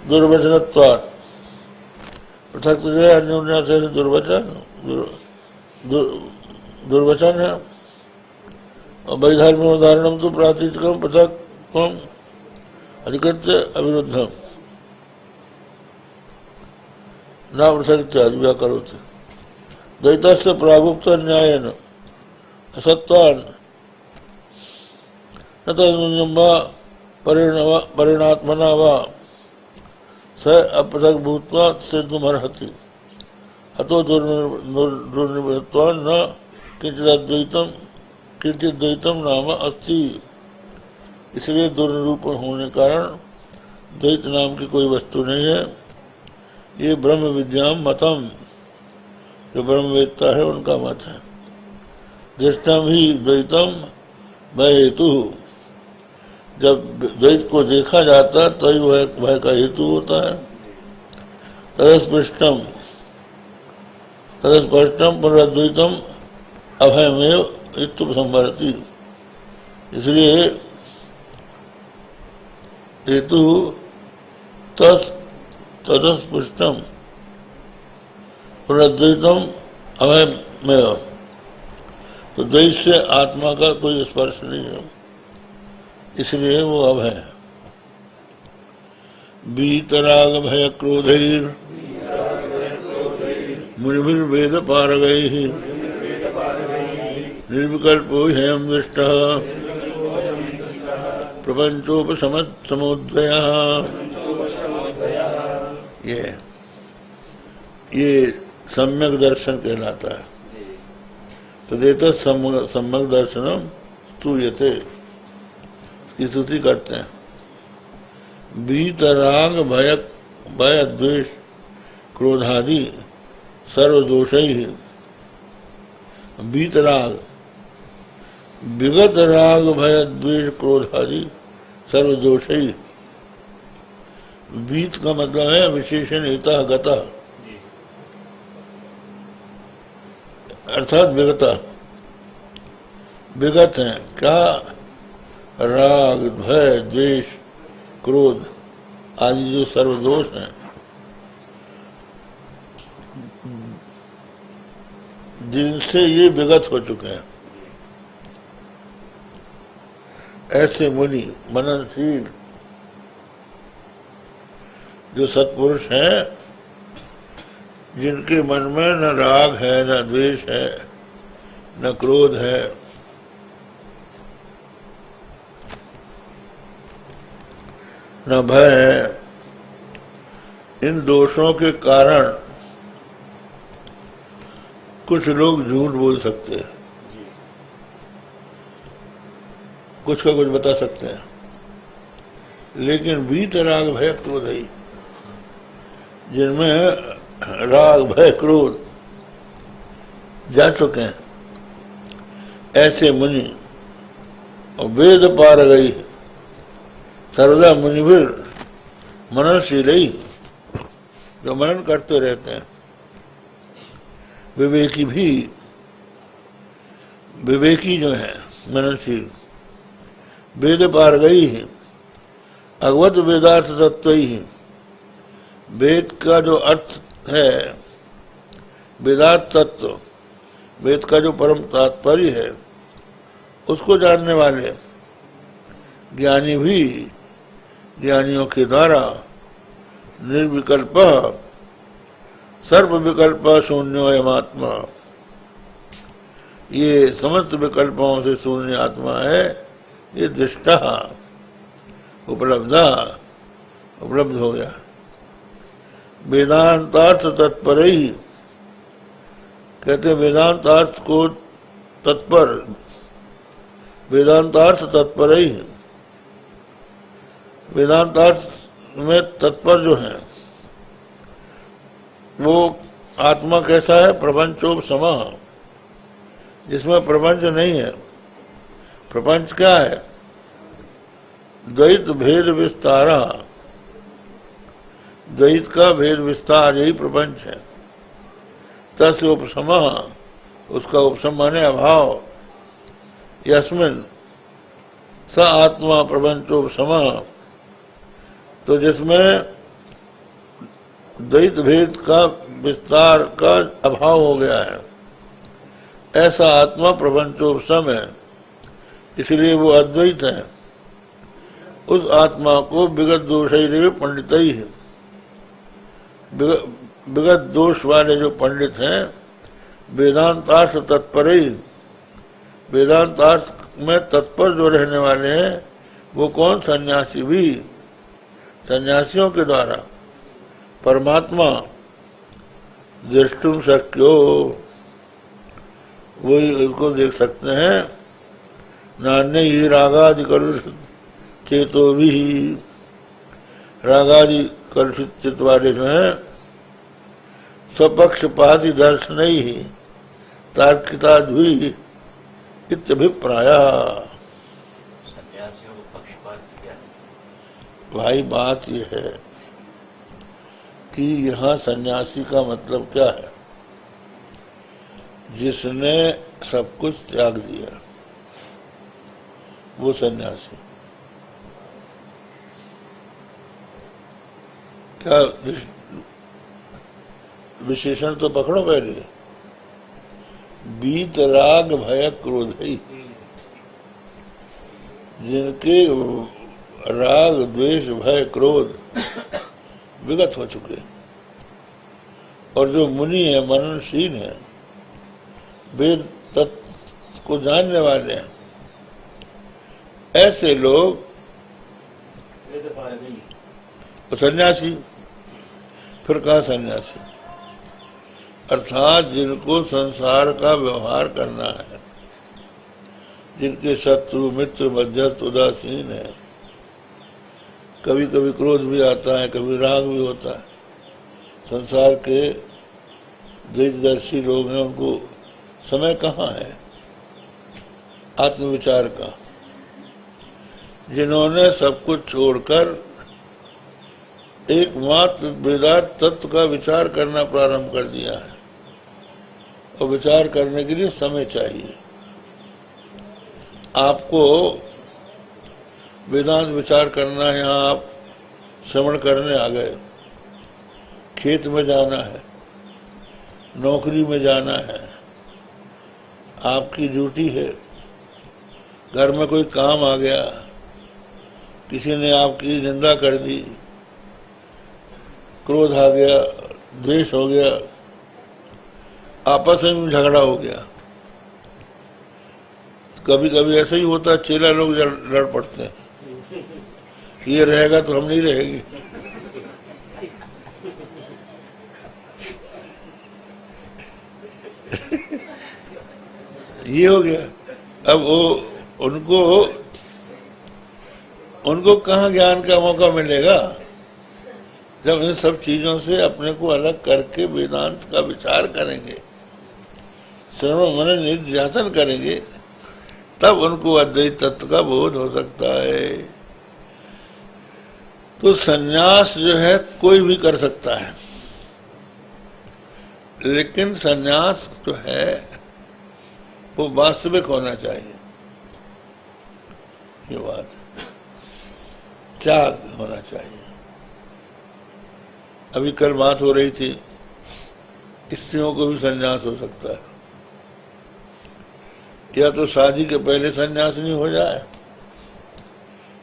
दुर्वचनत्वात्, पृथक जो है अन्योन्याश्रय से दुर्वचन, दुर्वचन है। और वैधर्म उदाहरणम तो प्रातिकम पृथक् अधिकृत्य अविरुद्धम न पृथक इत्यादि व्याकरोति। द्वैतस्य प्रागुक्त न्यायेन असत्वान् न तन्मूल्यं वा परिणात्मना वा स अपृथक् भूत्वा सिद्धुमर्हति। अतो दुर्निवृत्तवान् न किंचित द्वैतम नाम अस्ति। इसलिए दुर्निरूपण होने कारण द्वैत नाम की कोई वस्तु नहीं है। ये ब्रह्म विद्याम मतम, जो ब्रह्मवेत्ता है उनका मत है। दृष्टम ही द्वैतम भय हेतु, जब द्वैत को देखा जाता तभी वह भय का हेतु होता है। तदस्पृष्टम पुनरद्वैतम अभयमेव इत्युपसंहरति। इसलिए हेतु तदस्पृष्टम पुनरद्वैतम अभयमेव, तो द्वैत से आत्मा का कोई स्पर्श नहीं है, इसलिए वो अभय है। वीतराग भय क्रोधैर मुनिभिर्वेद पारगैः निर्विकल्पो ह्ययं दृष्टः प्रपंचोपशमोद्वयः। ये सम्यक दर्शन कहलाता है। तो देता सम्यक दर्शनम स्तूयते, इसकी स्तुति करते हैं। वीतराग भय द्वेष क्रोधादि सर्वदोषैः, वीतराग विगत राग भय द्वेष क्रोधादि सर्वदोषैः। वीत का मतलब है विशेषण इतः गतः, अर्थात विगता, विगत है क्या? राग भय द्वेष क्रोध आदि जो सर्वदोष हैं, जिनसे ये विगत हो चुके हैं, ऐसे मुनि मननशील जो सत्पुरुष हैं, जिनके मन में न राग है, न द्वेष है, न क्रोध है, न भय है, इन दोषों के कारण कुछ लोग झूठ बोल सकते हैं, कुछ का कुछ बता सकते हैं, लेकिन वीतराग भय क्रोध है, जिनमें राग भय क्रोध जा चुके हैं, ऐसे मुनि और वेद पार गई सर्वदा मुनिभिर मननशील, जो मनन करते रहते हैं, विवेकी भी, विवेकी जो है मननशील, वेद पार गई है अगवत वेदार्थ तत्व ही, वेद का जो अर्थ है, वेदार्थ तत्व, वेद का जो परम तात्पर्य है, उसको जानने वाले ज्ञानी भी ज्ञानियों के द्वारा निर्विकल्प सर्व विकल्प शून्यो अयमात्मा, ये समस्त विकल्पों से शून्य आत्मा है, ये दृष्टा उपलब्ध हो गया। वेदांतार्थ तत्पर ही कहते, वेदांतार्थ को तत्पर, वेदांतार्थ तत्पर ही, वेदांतार्थ में तत्पर जो है वो आत्मा कैसा है? प्रपंचोपशमः, जिसमें प्रपंच नहीं है। प्रपंच क्या है? द्वैत भेद विस्तारा, द्वैत का भेद विस्तार, यही प्रपंच है। तस्य उपशमः, उसका उपशम माने अभाव। यस्मिन् स आत्मा प्रपंचोपशमः, तो जिसमें द्वैत भेद का विस्तार का अभाव हो गया है, ऐसा आत्मा प्रपंचोपशम है, इसलिए वो अद्वैत है। उस आत्मा को विगत दोष ही पंडित ही है। विगत दोष वाले जो पंडित हैं, वेदांतार्थ तत्पर ही, वेदांतार्थ में तत्पर जो रहने वाले हैं, वो कौन? सन्यासी भी। सन्यासियों के द्वारा परमात्मा दृष्टुम शक्यो, वही उसको देख सकते हैं। नान्य ही रागादि कलुषित चेतो भी, रागादि कलुषित चित्त वाले जो है, स्वपक्षपाती दर्शन ही तार्किता हुई इत्यभिप्राय। सन्यासियों को पक्षपात क्या है? भाई बात यह है कि यहाँ सन्यासी का मतलब क्या है? जिसने सब कुछ त्याग दिया वो सन्यासी। क्या विशेषण तो पकड़ो पहले। बीत राग भय क्रोध ही, जिनके राग द्वेष भय क्रोध विगत हो चुके, और जो मुनि है, मननशील है, वेद तत्व को जानने वाले हैं, ऐसे लोग तो सन्यासी। फिर कहा सन्यासी अर्थात जिनको संसार का व्यवहार करना है, जिनके शत्रु मित्र मध्यस्थ उदासीन है, कभी कभी क्रोध भी आता है, कभी राग भी होता है, संसार के द्वैतदर्शी लोग हैं, उनको समय कहाँ है आत्मविचार का। जिन्होंने सब कुछ छोड़कर एकमात्र वेदांत तत्व का विचार करना प्रारंभ कर दिया है, और विचार करने के लिए समय चाहिए। आपको वेदांत विचार करना है, यहाँ आप श्रवण करने आ गए, खेत में जाना है, नौकरी में जाना है, आपकी ड्यूटी है, घर में कोई काम आ गया, किसी ने आपकी निंदा कर दी, क्रोध आ गया, द्वेष हो गया, आपस में झगड़ा हो गया। कभी कभी ऐसा ही होता है, चेला लोग लड़ पड़ते हैं, ये रहेगा तो हम नहीं रहेंगे। ये हो गया। अब वो उनको कहाँ ज्ञान का मौका मिलेगा? जब इन सब चीजों से अपने को अलग करके वेदांत का विचार करेंगे, श्रवण मनन निधिध्यासन करेंगे, तब उनको अद्वैत तत्व का बोध हो सकता है। तो सन्यास जो है कोई भी कर सकता है, लेकिन सन्यास जो है वो वास्तविक होना चाहिए। ये बात, त्याग होना चाहिए। अभी कल बात हो रही थी, स्त्रियों को भी सन्यास हो सकता है, या तो शादी के पहले सन्यास नहीं हो जाए,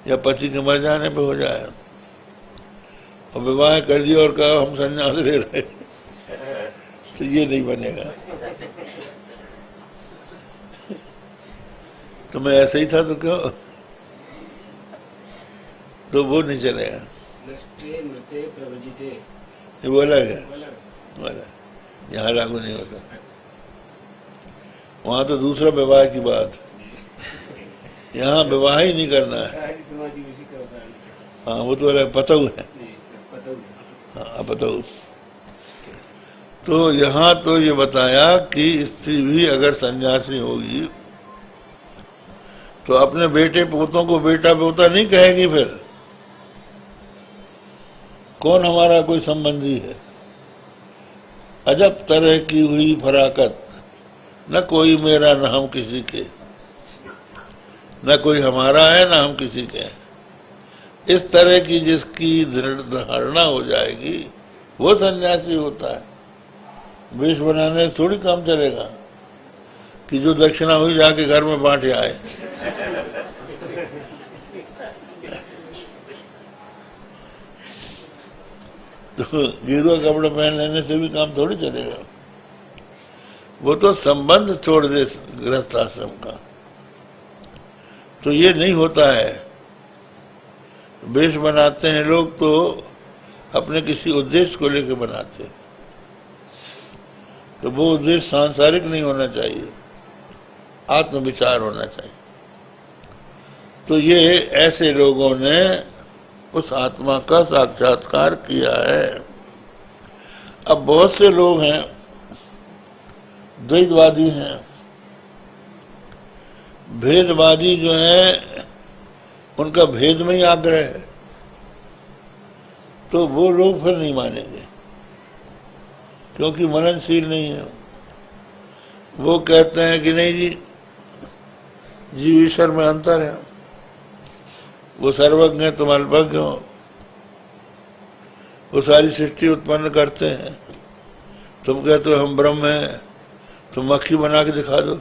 या पति के मर जाने पे हो जाए, और विवाह कर दिया और कहा हम सन्यास ले रहे, तो ये नहीं बनेगा। तो मैं ऐसे ही था तो क्यों, तो वो नहीं चलेगा। ये बोला क्या? बोला यहाँ लागू नहीं होता, वहां तो दूसरा विवाह की बात, यहाँ विवाह ही नहीं करना है। हाँ वो तो पताऊ है, हाँ पताऊ। तो यहाँ तो ये बताया कि स्त्री भी अगर सन्यासी होगी तो अपने बेटे पोतों को बेटा पोता नहीं कहेगी। फिर कौन हमारा कोई संबंधी है? अजब तरह की हुई फराकत, न कोई मेरा न हम किसी के, न कोई हमारा है न हम किसी के। इस तरह की जिसकी दृढ़ धारणा हो जाएगी वो सन्यासी होता है। वेश बनाने से थोड़ी काम चलेगा। कि जो दक्षिणा हुई जाके घर में बांटे आए। तो गेरुआ कपड़ा पहन लेने से भी काम थोड़ी चलेगा। वो तो संबंध छोड़ दे गृहस्थ आश्रम का। तो ये नहीं होता है। वेश बनाते हैं लोग तो अपने किसी उद्देश्य को लेकर बनाते हैं, तो वो उद्देश्य सांसारिक नहीं होना चाहिए, आत्मविचार होना चाहिए। तो ये ऐसे लोगों ने उस आत्मा का साक्षात्कार किया है। अब बहुत से लोग हैं द्वैतवादी हैं, भेदवादी जो है उनका भेद में ही आग्रह है, तो वो लोग फिर नहीं मानेंगे क्योंकि मननशील नहीं है। वो कहते हैं कि नहीं जी, जीव ईश्वर में अंतर है, वो सर्वज्ञ है, तुम अल्पज्ञ हो। वो सारी सृष्टि उत्पन्न करते हैं, तुम कहते हो हम ब्रह्म हैं, तुम मक्खी बना के दिखा दो।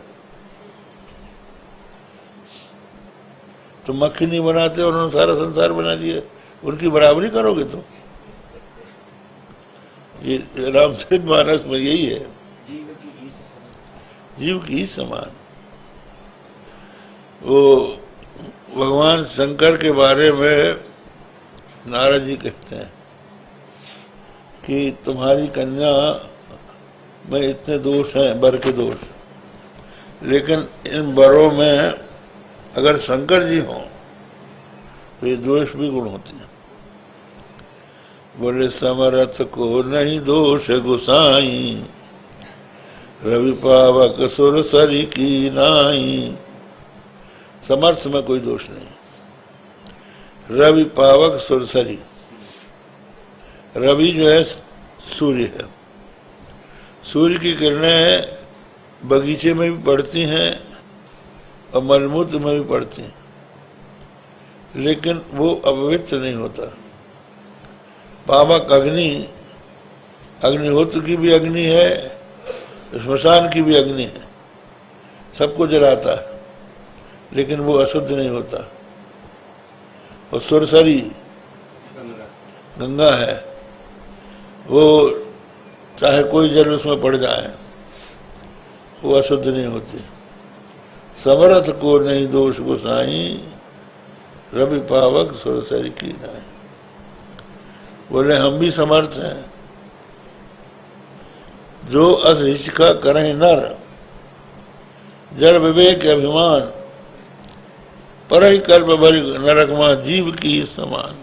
तुम मक्खी नहीं बनाते, उन्होंने सारा संसार बना दिया, उनकी बराबरी करोगे तुम? ये रामचरितमानस में यही है, जीव की ही समान। वो भगवान शंकर के बारे में नारद जी कहते हैं कि तुम्हारी कन्या में इतने दोष हैं, बर के दोष, लेकिन इन बरों में अगर शंकर जी हों तो ये दोष भी गुण होते हैं। बोले समरथ को नहीं दोष गुसाई, रवि पावक सुर सरी की नाई। समर्थ में कोई दोष नहीं। रवि पावक सुरसरी, रवि जो है सूर्य है, सूर्य की किरणें बगीचे में भी पड़ती हैं और मलमूत्र में भी पड़ती हैं, लेकिन वो अपवित्र नहीं होता। पावक अग्नि, अग्निहोत्र की भी अग्नि है, श्मशान की भी अग्नि है, सबको जलाता है, लेकिन वो अशुद्ध नहीं होता। और सुरसरी गंगा है, वो चाहे कोई जल उसमें पड़ जाए वो अशुद्ध नहीं होती। समरथ को नहीं दोष गोसाई, रवि पावक सुरसरी की नाई। बोले हम भी समर्थ हैं, जो असहिष्का करें नर, जड़ विवेक अभिमान, पर ही कल्प भरी नरकमा जीव की समान।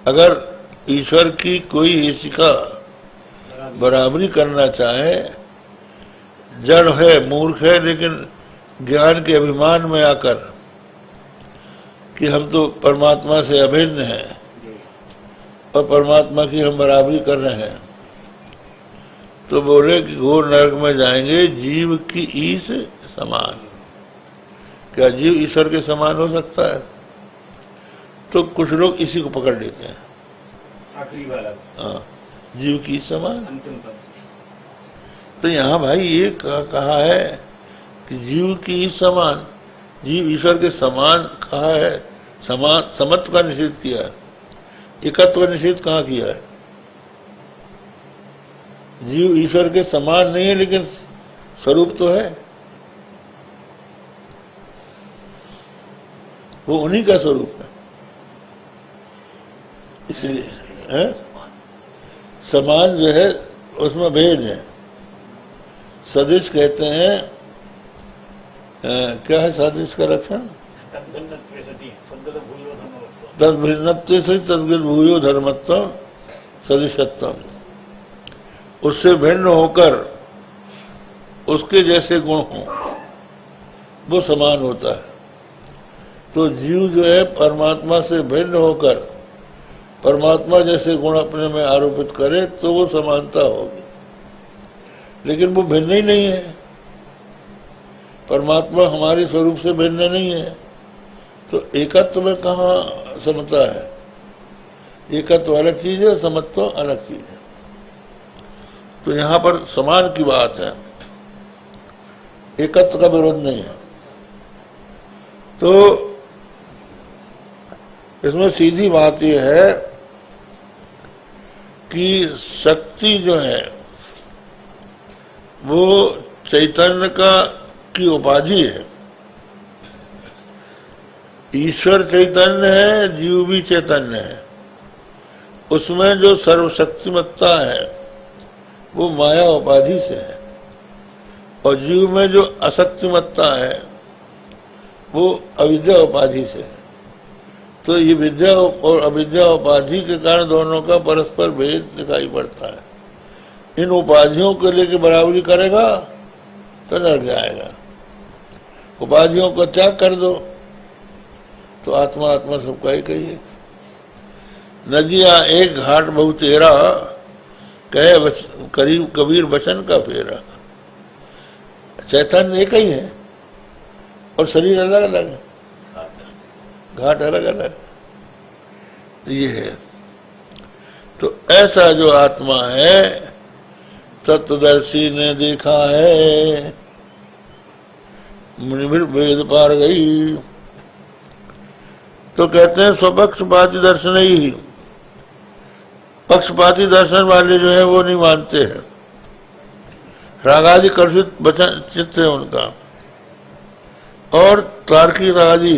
अगर ईश्वर की कोई ईशिका बराबरी करना चाहे, जड़ है, मूर्ख है, लेकिन ज्ञान के अभिमान में आकर कि हम तो परमात्मा से अभिन्न हैं और परमात्मा की हम बराबरी कर रहे हैं, तो बोले कि घोर नरक में जाएंगे जीव की ईश समान। क्या जीव ईश्वर के समान हो सकता है? तो कुछ लोग इसी को पकड़ लेते हैं, आखिरी वाला, हाँ, जीव की समान। अंतिम पद। तो यहाँ भाई ये कहा है कि जीव की समान, जीव ईश्वर के समान कहा है, समान समत्व का निषेध किया है, एकत्व का निषेध कहाँ किया है? जीव ईश्वर के समान नहीं है, लेकिन स्वरूप तो है, वो उन्हीं का स्वरूप है। इसलिए है समान जो है उसमें भेद है। सदिश कहते हैं, क्या है सदिश का लक्षण? तद्भिन्नत्वे से तद्गत भूयो धर्मत्व सदिशत्व। उससे भिन्न होकर उसके जैसे गुण हो वो समान होता है। तो जीव जो है परमात्मा से भिन्न होकर परमात्मा जैसे गुण अपने में आरोपित करे तो वो समानता होगी, लेकिन वो भिन्न ही नहीं है। परमात्मा हमारे स्वरूप से भिन्न नहीं है, तो एकत्व में कहाँ समता है? एकत्व अलग चीज है, समत्व अलग चीज है। तो यहाँ पर समान की बात है। एकत्व का विरोध नहीं है। तो इसमें सीधी बात यह है कि शक्ति जो है वो चैतन्य की उपाधि है। ईश्वर चैतन्य है, जीव भी चैतन्य है। उसमें जो सर्वशक्तिमत्ता है वो माया उपाधि से है, और जीव में जो अशक्तिमत्ता है वो अविद्या उपाधि से है। तो ये विद्या और अविद्या उपाधि के कारण दोनों का परस्पर भेद दिखाई पड़ता है। इन उपाधियों को लेकर बराबरी करेगा तो नरक जाएगा, उपाधियों को त्याग कर दो तो आत्मा आत्मा सबका ही कहिए। नदियां एक घाट बहु तेरा, कहे करीब कबीर बचन का फेरा। चैतन्य एक ही है और शरीर अलग अलग है, घाट अलग अलग ये है। तो ऐसा जो आत्मा है तत्वदर्शी ने देखा है, मुनिभिर वेद पार गई। तो कहते हैं स्वपक्षपाती दर्शन ही, पक्षपाती दर्शन वाले जो है वो नहीं मानते हैं। रागादि कलुषित वचन चित्त है उनका, और तार्किक आदि,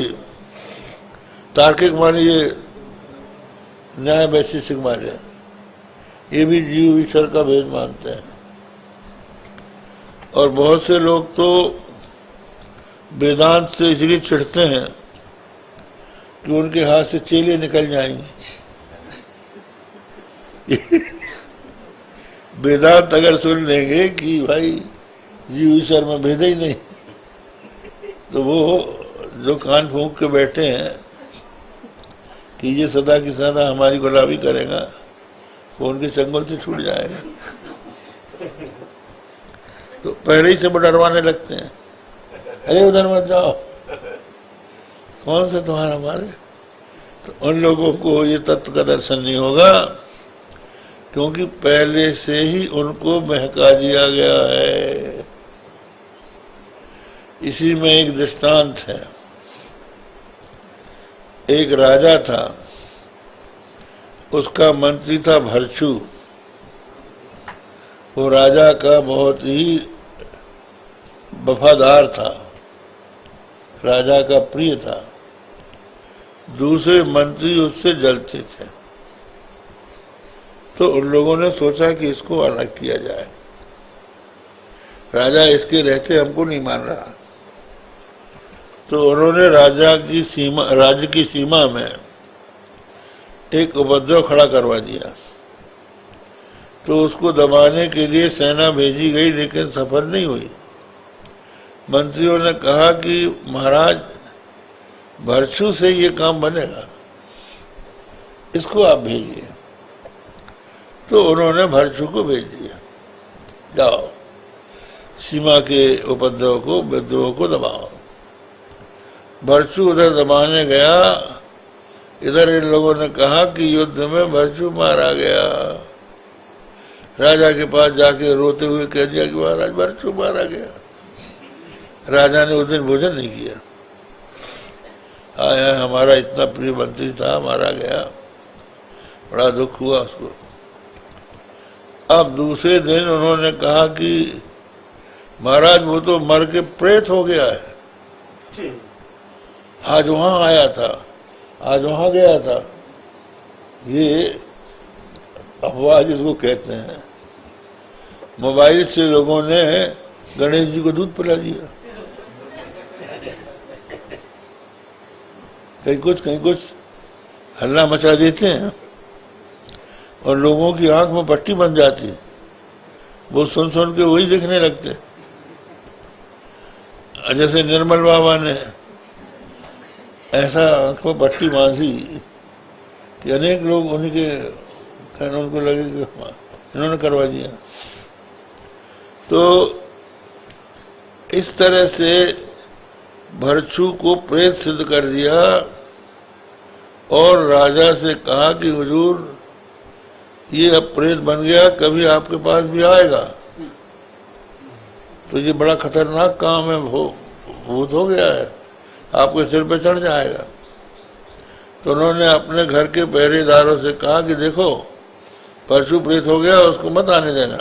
तार्किक माने ये न्याय वैशेषिक माने, ये भी जीव ईश्वर का भेद मानते हैं। और बहुत से लोग तो वेदांत से इसलिए चिढ़ते हैं कि उनके हाथ से चेले निकल जाएंगे। वेदांत अगर सुन लेंगे कि भाई जीव ईश्वर में भेद ही नहीं, तो वो जो कान फूंक के बैठे हैं कि ये सदा की सदा हमारी गुलामी करेगा, वो उनके चंगुल से छूट जाएगा। तो पहले ही से वो डरवाने लगते हैं, अरे उधर मत जाओ, कौन सा तुम्हारा मारे। तो उन लोगों को ये तत्व का दर्शन नहीं होगा, क्योंकि पहले से ही उनको बहका दिया गया है। इसी में एक दृष्टांत है। एक राजा था, उसका मंत्री था भर्चु। वो राजा का बहुत ही वफादार था, राजा का प्रिय था। दूसरे मंत्री उससे जलते थे। तो उन लोगों ने सोचा कि इसको अलग किया जाए। राजा इसके रहते हमको नहीं मान रहा, तो उन्होंने राज्य की सीमा में एक उपद्रव खड़ा करवा दिया। तो उसको दबाने के लिए सेना भेजी गई, लेकिन सफल नहीं हुई। मंत्रियों ने कहा कि महाराज, भर्चु से ये काम बनेगा, इसको आप भेजिए। तो उन्होंने भर्चु को भेज दिया, जाओ सीमा के उपद्रव को, विद्रोह को दबाओ। भर्चु उधर दबाने गया, इधर इन लोगों ने कहा कि युद्ध में भर्चु मारा गया। राजा के पास जाके रोते हुए कह दिया कि महाराज भर्चु मारा गया। राजा ने उस दिन भोजन नहीं किया। आया हमारा इतना प्रिय मंत्री था, मारा गया, बड़ा दुख हुआ उसको। अब दूसरे दिन उन्होंने कहा कि महाराज वो तो मर के प्रेत हो गया है, आज वहां आया था, आज वहां गया था। ये अफवाह जिसको कहते हैं। मोबाइल से लोगों ने गणेश जी को दूध पिला दिया, कहीं कुछ हल्ला मचा देते हैं और लोगों की आंख में पट्टी बन जाती है। वो सुन सुन के वही दिखने लगते। जैसे निर्मल बाबा ने ऐसा आंख में पट्टी बांधी कि अनेक लोग उन्हीं के कहने उनको लगे कि इन्होंने करवा दिया। तो इस तरह से भर्चु को प्रेत सिद्ध कर दिया और राजा से कहा कि हुजूर ये अब प्रेत बन गया, कभी आपके पास भी आएगा। तो ये बड़ा खतरनाक काम है, वो भूत हो गया है, आपके सिर पे चढ़ जाएगा। तो उन्होंने अपने घर के पहरेदारों से कहा कि देखो भर्चू प्रेत हो गया, उसको मत आने देना।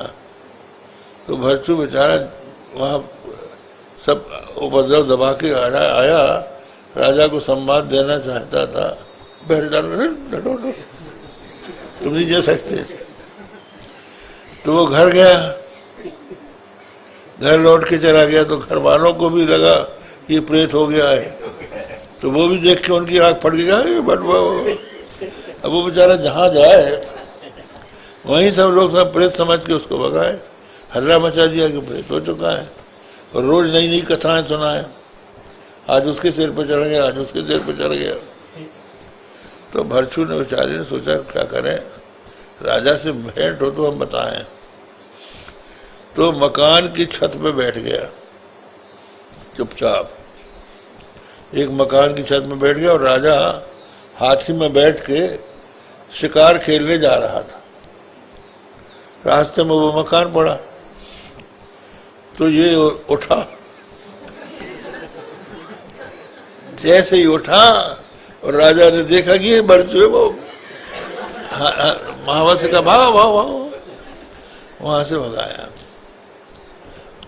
तो भर्चू बेचारा वहां सब उपद्रव दबा के आया, राजा को संवाद देना चाहता था। पहरेदार तुम नहीं जा सकते। तो वो घर गया, घर लौट के चला गया, तो घर वालों को भी लगा ये प्रेत हो गया है। तो वो भी देख के उनकी आंख फट गया। अब वो बेचारा जहां जाए वहीं सब लोग सब प्रेत समझ के उसको भगाए, हल्ला मचा दिया कि प्रेत हो चुका है, और रोज नई नई कथाएं सुनाए। आज उसके सिर पर चढ़ गया, आज उसके सिर पर चढ़ गया। तो भर्चू ने बेचारे ने सोचा क्या करें, राजा से भेंट हो तो हम बताएं। तो मकान की छत पे बैठ गया चुपचाप, एक मकान की छत में बैठ गया, और राजा हाथी में बैठ के शिकार खेलने जा रहा था। रास्ते में वो मकान पड़ा, तो ये उठा, जैसे ही उठा और राजा ने देखा कि ये भर्चू है, वो महावत से कहा भागो भागो भागो, वहां से भगाया।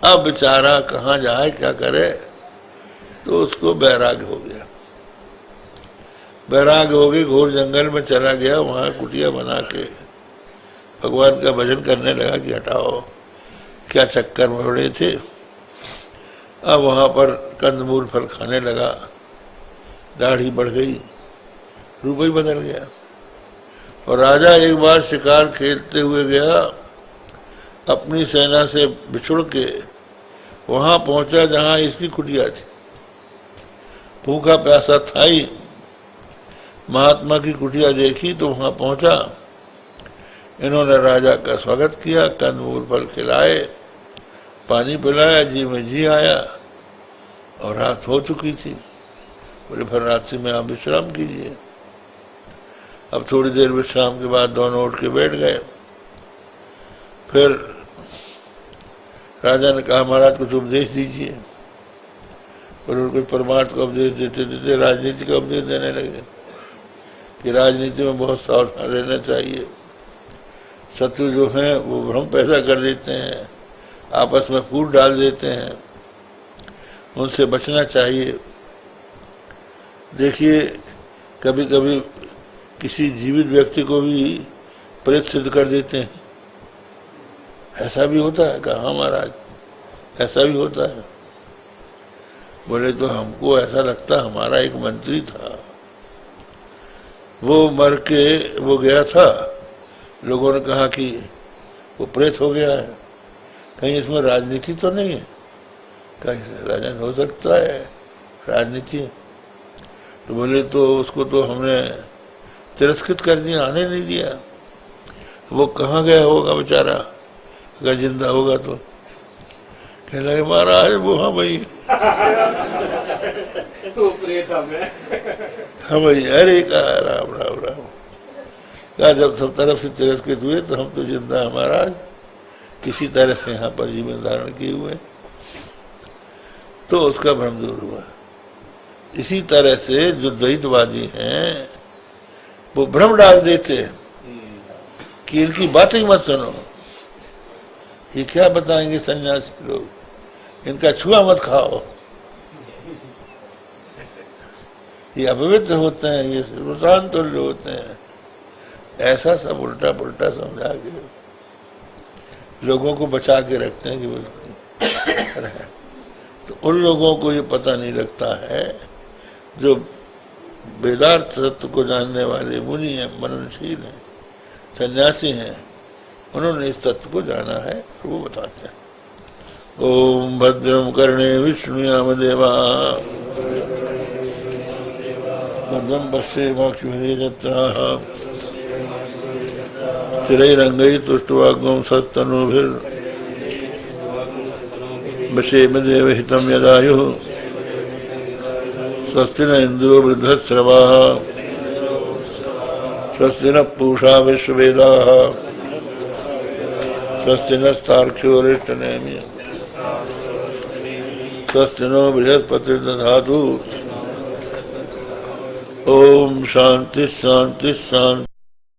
अब बेचारा कहाँ जाए क्या करे, तो उसको बैराग हो गया। बैराग हो गई, घोर जंगल में चला गया, वहां कुटिया बना के भगवान का भजन करने लगा कि हटाओ क्या चक्कर में पड़े थे। अब वहां पर कंदमूल फल खाने लगा, दाढ़ी बढ़ गई, रूप ही बदल गया। और राजा एक बार शिकार खेलते हुए गया, अपनी सेना से बिछुड़ के वहां पहुंचा जहां इसकी कुटिया थी। भूखा प्यासा था ही, महात्मा की कुटिया देखी तो वहां पहुंचा। इन्होंने राजा का स्वागत किया, कंदमूल फल खिलाए, पानी पिलाया, जी में जी आया, और रात हो चुकी थी। बोले फिर रात्रि में आप विश्राम कीजिए। अब थोड़ी देर विश्राम के बाद दोनों उठ के बैठ गए। फिर राजा ने कहा महाराज कुछ उपदेश दीजिए। और उनको परमार्थ का उपदेश देते देते राजनीति का उपदेश देने लगे कि राजनीति में बहुत सावधान रहना चाहिए। शत्रु जो हैं वो भ्रम पैदा कर देते हैं, आपस में फूट डाल देते हैं, उनसे बचना चाहिए। देखिए कभी कभी किसी जीवित व्यक्ति को भी प्रेत सिद्ध कर देते हैं, ऐसा भी होता है। कहा महाराज ऐसा भी होता है। बोले तो हमको ऐसा लगता हमारा एक मंत्री था, वो मर के वो गया था, लोगों ने कहा कि वो प्रेत हो गया है, कहीं इसमें राजनीति तो नहीं है। कहीं राजन हो सकता है राजनीति है। तो बोले तो उसको तो हमने तिरस्कृत कर दिया, आने नहीं दिया। वो कहाँ गया होगा बेचारा, अगर जिंदा होगा तो। कहने लगे महाराज वो हाँ भाई हाँ भाई, अरे कहा राम राम राम। कहा जब सब तरफ से तिरस्कृत हुए तो हम तो जिंदा है महाराज, किसी तरह से यहाँ पर जीवन धारण किए हुए। तो उसका भ्रम दूर हुआ। इसी तरह से जो द्वैतवादी हैं वो भ्रम डाल देते हैं कि इनकी बातें ही मत सुनो, ये क्या बताएंगे सन्यासी लोग, इनका छुआ मत खाओ, ये अपवित्र होते हैं, ये रुतान तुल्य होते हैं। ऐसा सब उल्टा पुल्टा समझा के लोगों को बचा के रखते हैं कि वो तो उन लोगों को ये पता नहीं लगता है जो वेदार्थ तत्व को जानने वाले मुनि हैं, मननशील हैं, सन्यासी हैं, उन्होंने इस तत्व को जाना है और वो बताते हैं। ओम भद्रम कर्णे विष्णुयाम देवा भद्रम पश्येमाक्षुभिर्यजत्राः स्थिरैरङ्गैः तुष्टुवाग्मं सत्तनूभिर् वशेम देवहितं यदायुः स्वस्ति न इंद्रो वृद्धश्रवाः स्वस्ति न पूषा विश्ववेदाः स्वस्ति नस्तार्क्ष्यो अरिष्टनेमिः स्वस्ति नो बृहस्पति दधातु। ओम शांति शांति शांति।